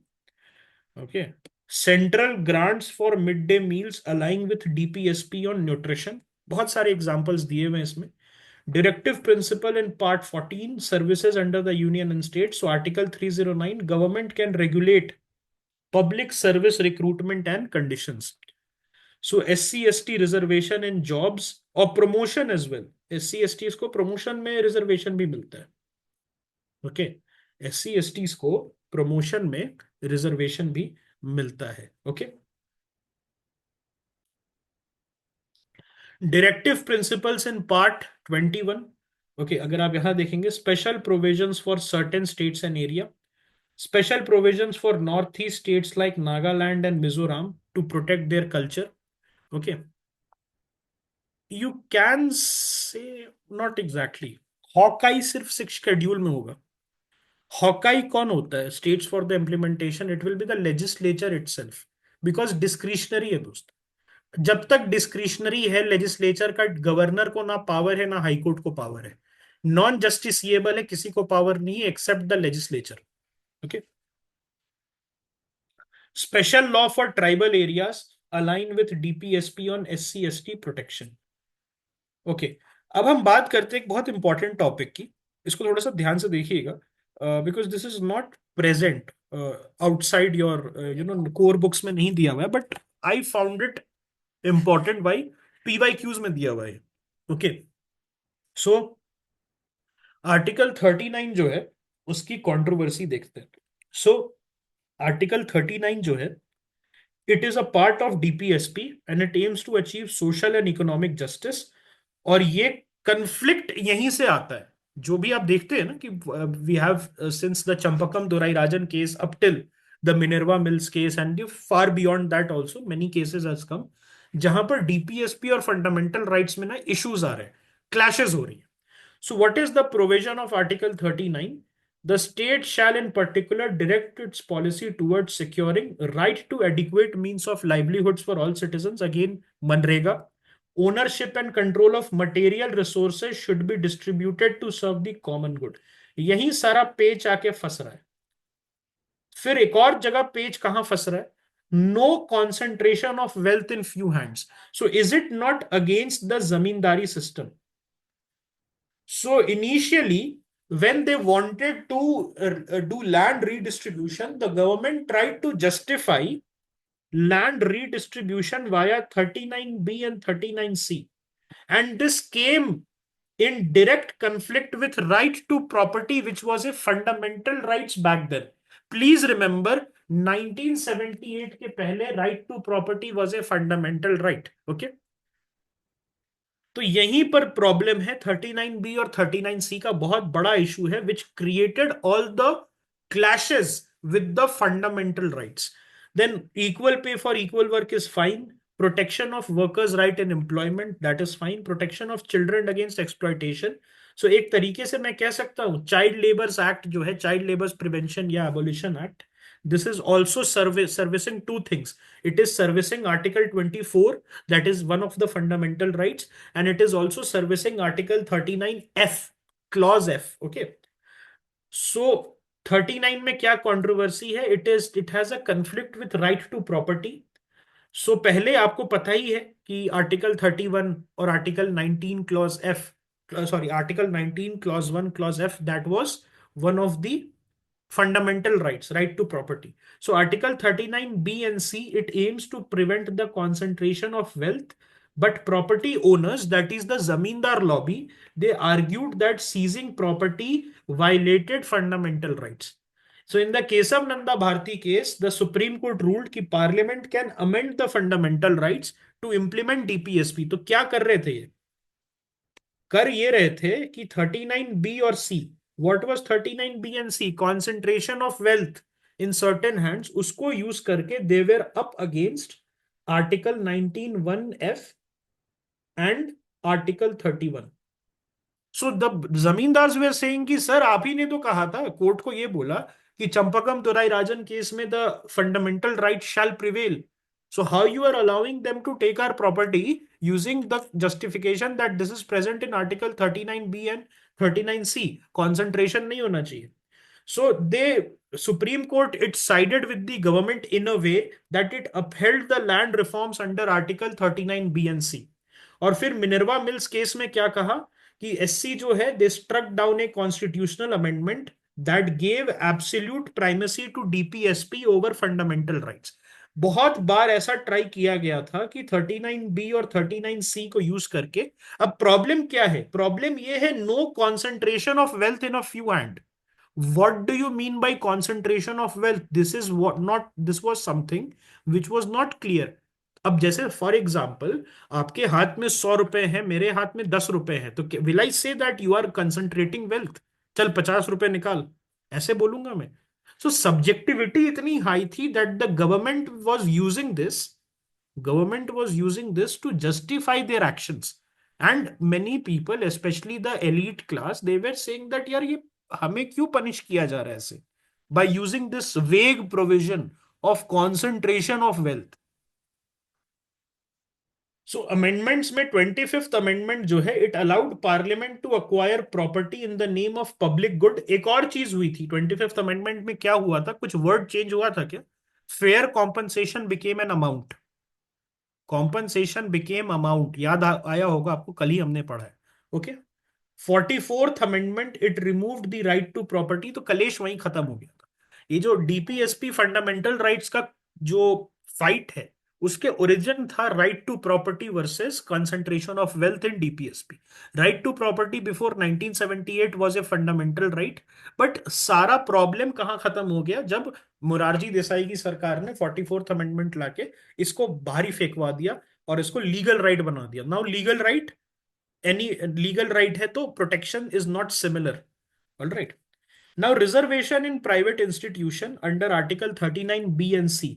Speaker 1: Okay, central grants for midday meals align with DPSP on nutrition. बहुत सारे examples दिए हुए हैं इसमें. Directive principle in part 14, services under the union and state, so article 309, government can regulate public service recruitment and conditions. So SC ST reservation in jobs और promotion as well. SC ST को promotion में reservation भी मिलता है. Okay, SC ST को promotion में reservation भी मिलता है. Okay. Directive principles in part 21. Okay, अगर आप यहां देखेंगे, special provisions for certain states and area. Special provisions for northeast states like Nagaland and Mizoram to protect their culture. Okay. You can say not exactly. Hawkeye सिर्फ 6 schedule में होगा. Hawkeye कौन होता है? States for the implementation. It will be the legislature itself, because discretionary है दोस्त. जब तक डिस्क्रिशनरी है लेजिस्लेचर का, गवर्नर को ना पावर है ना हाईकोर्ट को पावर है. नॉन जस्टिसिएबल है, किसी को पावर नहीं है except the legislature. Okay. Special law for tribal areas align with DPSP on SC ST protection. Okay. अब हम बात करते हैं एक बहुत इंपॉर्टेंट टॉपिक की. इसको थोड़ा सा ध्यान से देखिएगा, because this is not present outside your core books में नहीं दिया हुआ है, but I found it important. By PYQs में दिया हुआ है. ओके. सो आर्टिकल 39 जो है उसकी कंट्रोवर्सी देखते हैं. सो आर्टिकल 39 जो है, it is a part of DPSP and it aims to achieve social and economic justice. और ये कंफ्लिक्ट यहीं से आता है. जो भी आप देखते हैं ना कि we have since the Champakam Dorairajan case up till the Minerva mills case and far beyond that also many cases has come. जहां पर डीपीएसपी और फंडामेंटल राइट्स में ना इश्यूज आ रहे हैं, क्लैशेस हो रही है. So, what is the provision of Article 39? The state shall, in particular, direct its policy towards securing right to adequate means of livelihoods for all citizens. Again, Manrega. Ownership and control of material resources should be distributed to serve the common good. यही सारा पेच आके फंस रहा है. फिर एक और जगह पेच कहां फंस रहा है? No concentration of wealth in few hands. So is it not against the zamindari system? So initially, when they wanted to do land redistribution, the government tried to justify land redistribution via 39B and 39C. And this came in direct conflict with right to property, which was a fundamental rights back then. Please remember, 1978 के पहले right to property was a fundamental right. Okay. तो यहीं पर problem है. 39B और 39C का बहुत बड़ा इशू है, which created all the clashes with the fundamental rights. Then equal pay for equal work is fine. Protection of workers right in employment, that is fine. Protection of children against exploitation. So एक तरीके से मैं कह सकता हूं child labours act जो है, child labours prevention या abolition act, this is also servicing two things. It is servicing Article 24, that is one of the fundamental rights, and it is also servicing Article 39F, Clause F. Okay. So 39 में क्या controversy है? It has a conflict with right to property. So पहले आपको पता ही है कि article 31 और article 19 clause F, sorry article 19 clause 1 clause F, that was one of the fundamental rights, right to property. So Article 39B and C, it aims to prevent the concentration of wealth, but property owners, that is the zamindar lobby, they argued that seizing property violated fundamental rights. So in the case of Nanda Bharti case, the Supreme Court ruled कि Parliament can amend the fundamental rights to implement DPSP. तो क्या कर रहे थे ये? कर ये रहे थे कि 39B और C, what was 39B and C, concentration of wealth in certain hands, उसको यूज करके they were up against article 19(1)(f and article 31. So the zamindars were saying कि सर आप ही ने तो कहा था, कोर्ट को ये बोला कि चंपकम तुराई राजन केस में the fundamental right shall prevail. So how you are allowing them to take our property using the justification that this is present in Article 39B and 39C? Concentration नहीं होना चाहिए. So Supreme Court, it sided with the government in a way that it upheld the land reforms under Article 39B and C. और फिर Minerva mills case में क्या कहा कि SC जो है, they struck down a constitutional amendment that gave absolute primacy to DPSP over fundamental rights. बहुत बार ऐसा ट्राई किया गया था कि 39B और 39C को यूज करके. अब प्रॉब्लम क्या है? प्रॉब्लम ये है, no concentration of wealth in a few hand. What do you mean by concentration of wealth? This was something which was not clear. अब जैसे फॉर एग्जाम्पल आपके हाथ में 100 रुपए हैं, मेरे हाथ में 10 रुपए हैं, तो will I say that you are concentrating wealth? चल 50 रुपए निकाल, ऐसे बोलूंगा मैं? सो सब्जेक्टिविटी इतनी हाई थी that the government was using this to justify their actions. And many people, especially the elite class, they were saying that यार ये हमें क्यों पनिश किया जा रहा है ऐसे, by using this vague provision of concentration of wealth. So amendments में 25th amendment जो है, it allowed parliament to acquire property in the name of public good. एक और चीज हुई थी 25th amendment में, क्या हुआ था? कुछ वर्ड चेंज हुआ था क्या? Fair compensation became an amount. Compensation became amount. याद आया होगा आपको, कल ही हमने पढ़ा है. Okay. 44th amendment, it removed the right to property. तो कलेश वहीं खत्म हो गया था. ये जो डीपीएसपी फंडामेंटल राइट्स का जो फाइट है, उसके ओरिजिन था right to property versus concentration of wealth in DPSP. Right to property before 1978 was a fundamental right. But सारा प्रॉब्लम कहाँ खत्म हो गया? जब मोरारजी देसाई की सरकार ने 44th अमेंडमेंट लाके इसको बाहरी फेंकवा दिया और इसको लीगल राइट बना दिया. Now legal right, any legal right है तो protection is not similar. Alright. Now reservation in private institution under article 39B and C.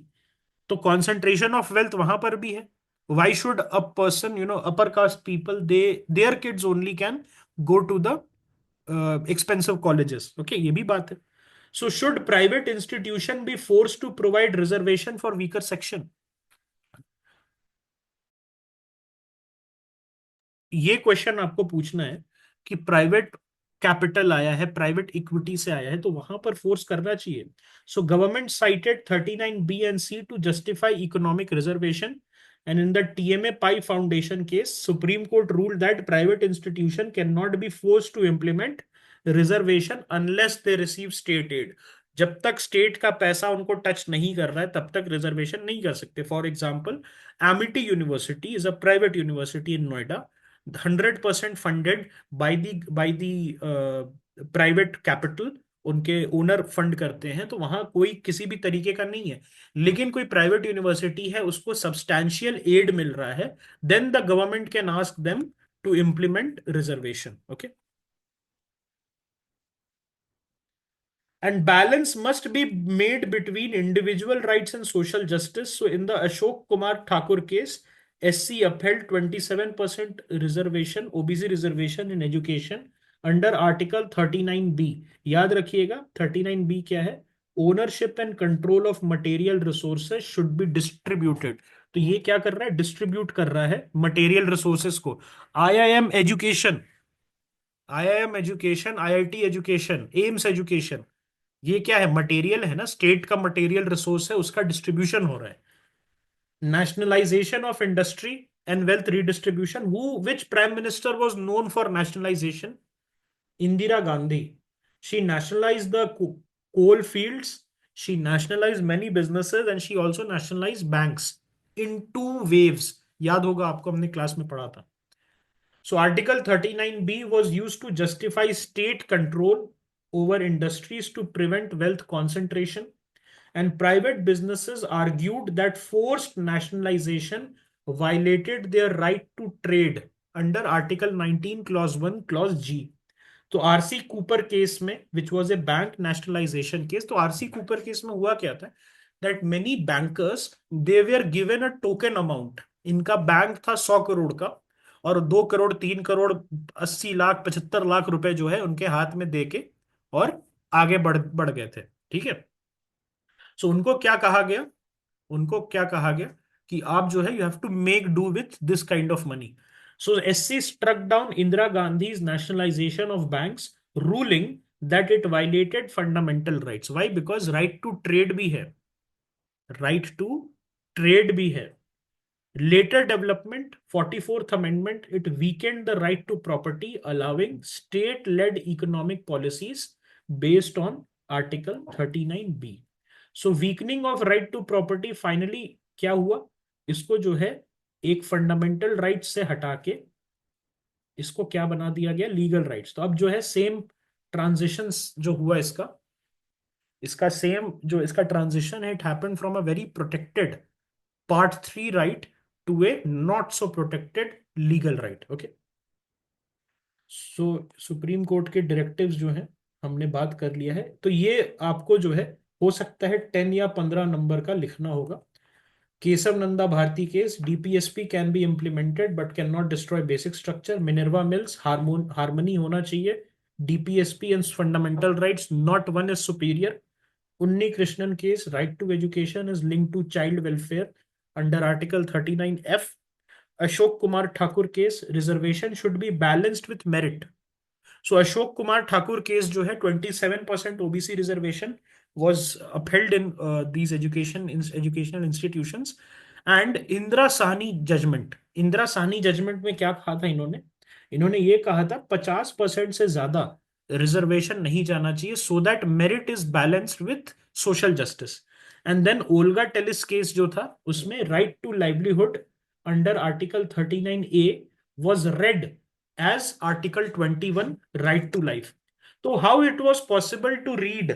Speaker 1: तो कॉन्सेंट्रेशन ऑफ वेल्थ वहां पर भी है. Why should a person, upper caste people, their kids only can go to the expensive colleges? Okay, ये भी बात है. So should private institution be forced to provide reservation for weaker section? ये question आपको पूछना है कि प्राइवेट कैपिटल आया है, प्राइवेट इक्विटी से आया है, तो वहां पर फोर्स करना चाहिए. So government cited 39B and C to justify economic reservation, and in the TMA Pi Foundation case, Supreme Court ruled that private institution cannot be forced to implement reservation unless they receive state aid. जब तक state का पैसा उनको touch नहीं कर रहा है तब तक रिजर्वेशन नहीं कर सकते. For example, Amity university is a private university in Noida, 100% funded by the private capital. उनके ओनर फंड करते हैं, तो वहां कोई किसी भी तरीके का नहीं है. लेकिन कोई प्राइवेट यूनिवर्सिटी है, उसको सब्सटैंशियल एड मिल रहा है, then the government can ask them to implement reservation. Okay. And balance must be made between individual rights and social justice. So in the Ashok Kumar Thakur case, SC upheld 27% reservation, OBC reservation in education under Article 39B. याद रखिएगा 39B क्या है? Ownership and control of material resources should be distributed. तो ये क्या कर रहा है? डिस्ट्रीब्यूट कर रहा है मटेरियल रिसोर्सेस को. IIM education, IIM education, IIT education, AIIMS education, ये क्या है? मटेरियल है ना, स्टेट का मटेरियल रिसोर्स है, उसका डिस्ट्रीब्यूशन हो रहा है. Nationalisation of industry and wealth redistribution, who which prime minister was known for nationalisation? Indira Gandhi. She nationalized the coal fields, she nationalized many businesses, and she also nationalized banks in two waves. याद होगा आपको, हमने class में पढ़ा था. So Article 39B was used to justify state control over industries to prevent wealth concentration, and private businesses argued that forced nationalization violated their right to trade under Article 19, Clause 1, Clause G. तो RC Cooper case में, which was a bank nationalisation case, तो RC Cooper case में हुआ क्या था? That many bankers, they were given a token amount. इनका bank था 100 करोड़ का, और 2 करोड़, 3 करोड़, 80 लाख, 75 लाख रुपए जो है उनके हाथ में देके और आगे बढ़ बढ़ गए थे. ठीक है. सो उनको क्या कहा गया? उनको क्या कहा गया कि आप जो है, you have to make do with this kind of money. So SC struck down Indira Gandhi's nationalisation of banks, ruling that it violated fundamental rights. Why? Because right to trade भी है, राइट टू ट्रेड भी है. Later development, 44th Amendment, it weakened the right to property, allowing state-led economic policies based on Article 39B. So weakening of right to property, finally क्या हुआ? इसको जो है एक फंडामेंटल राइट से हटा के इसको क्या बना दिया गया? Legal rights. तो अब जो है सेम ट्रांजिशन जो हुआ इसका, इसका सेम जो इसका ट्रांजिशन है, it happened from a very protected Part 3 right to a not so protected legal right. Okay. So supreme court के डायरेक्टिव्स जो हैं हमने बात कर लिया है. तो ये आपको जो है, हो सकता है 10 या 15 नंबर का लिखना होगा. Kesavananda Bharati case, DPSP can be implemented but can not destroy basic structure. Minerva Mills, harmony होना चाहिए. DPSP and fundamental rights, not one is superior. Unni Krishnan case, right to education is linked to child welfare under Article 39F. Ashok Kumar Thakur case, reservation should be balanced with merit. So Ashok Kumar Thakur case जो है, 27% OBC reservation was upheld in these educational institutions. And Indira Sahni judgment, Indira Sahni judgment में क्या कहा था इन्होंने? इन्होंने ये कहा था 50% से ज्यादा रिजर्वेशन नहीं जाना चाहिए, so that merit is balanced with social justice. And then Olga Tellis case जो था, उसमें right to livelihood under article 39A was read as Article 21, right to life. तो how it was possible to read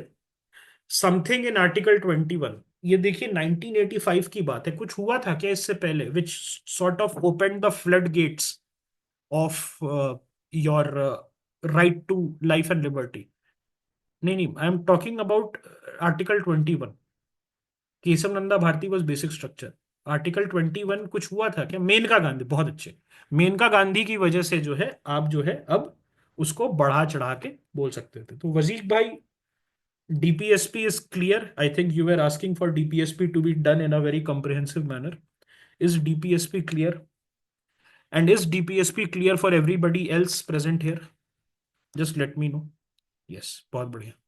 Speaker 1: something in Article 21? ये देखिए 1985 की बात है. कुछ हुआ था क्या इससे पहले which sort of opened the floodgates of your right to life and liberty? नहीं नहीं, I am talking about article 21. Kesavananda Bharati was basic structure. Article 21 कुछ हुआ था क्या? मेनका गांधी, बहुत अच्छे। मेनका गांधी की वजह से जो है आप जो है अब उसको बढ़ा चढ़ा के बोल सकते थे। तो वजीर भाई, DPSP is clear. I think you were asking for DPSP to be done in a very comprehensive manner. Is DPSP clear? And is DPSP clear for everybody else present here? Just let me know. Yes, बहुत बढ़िया।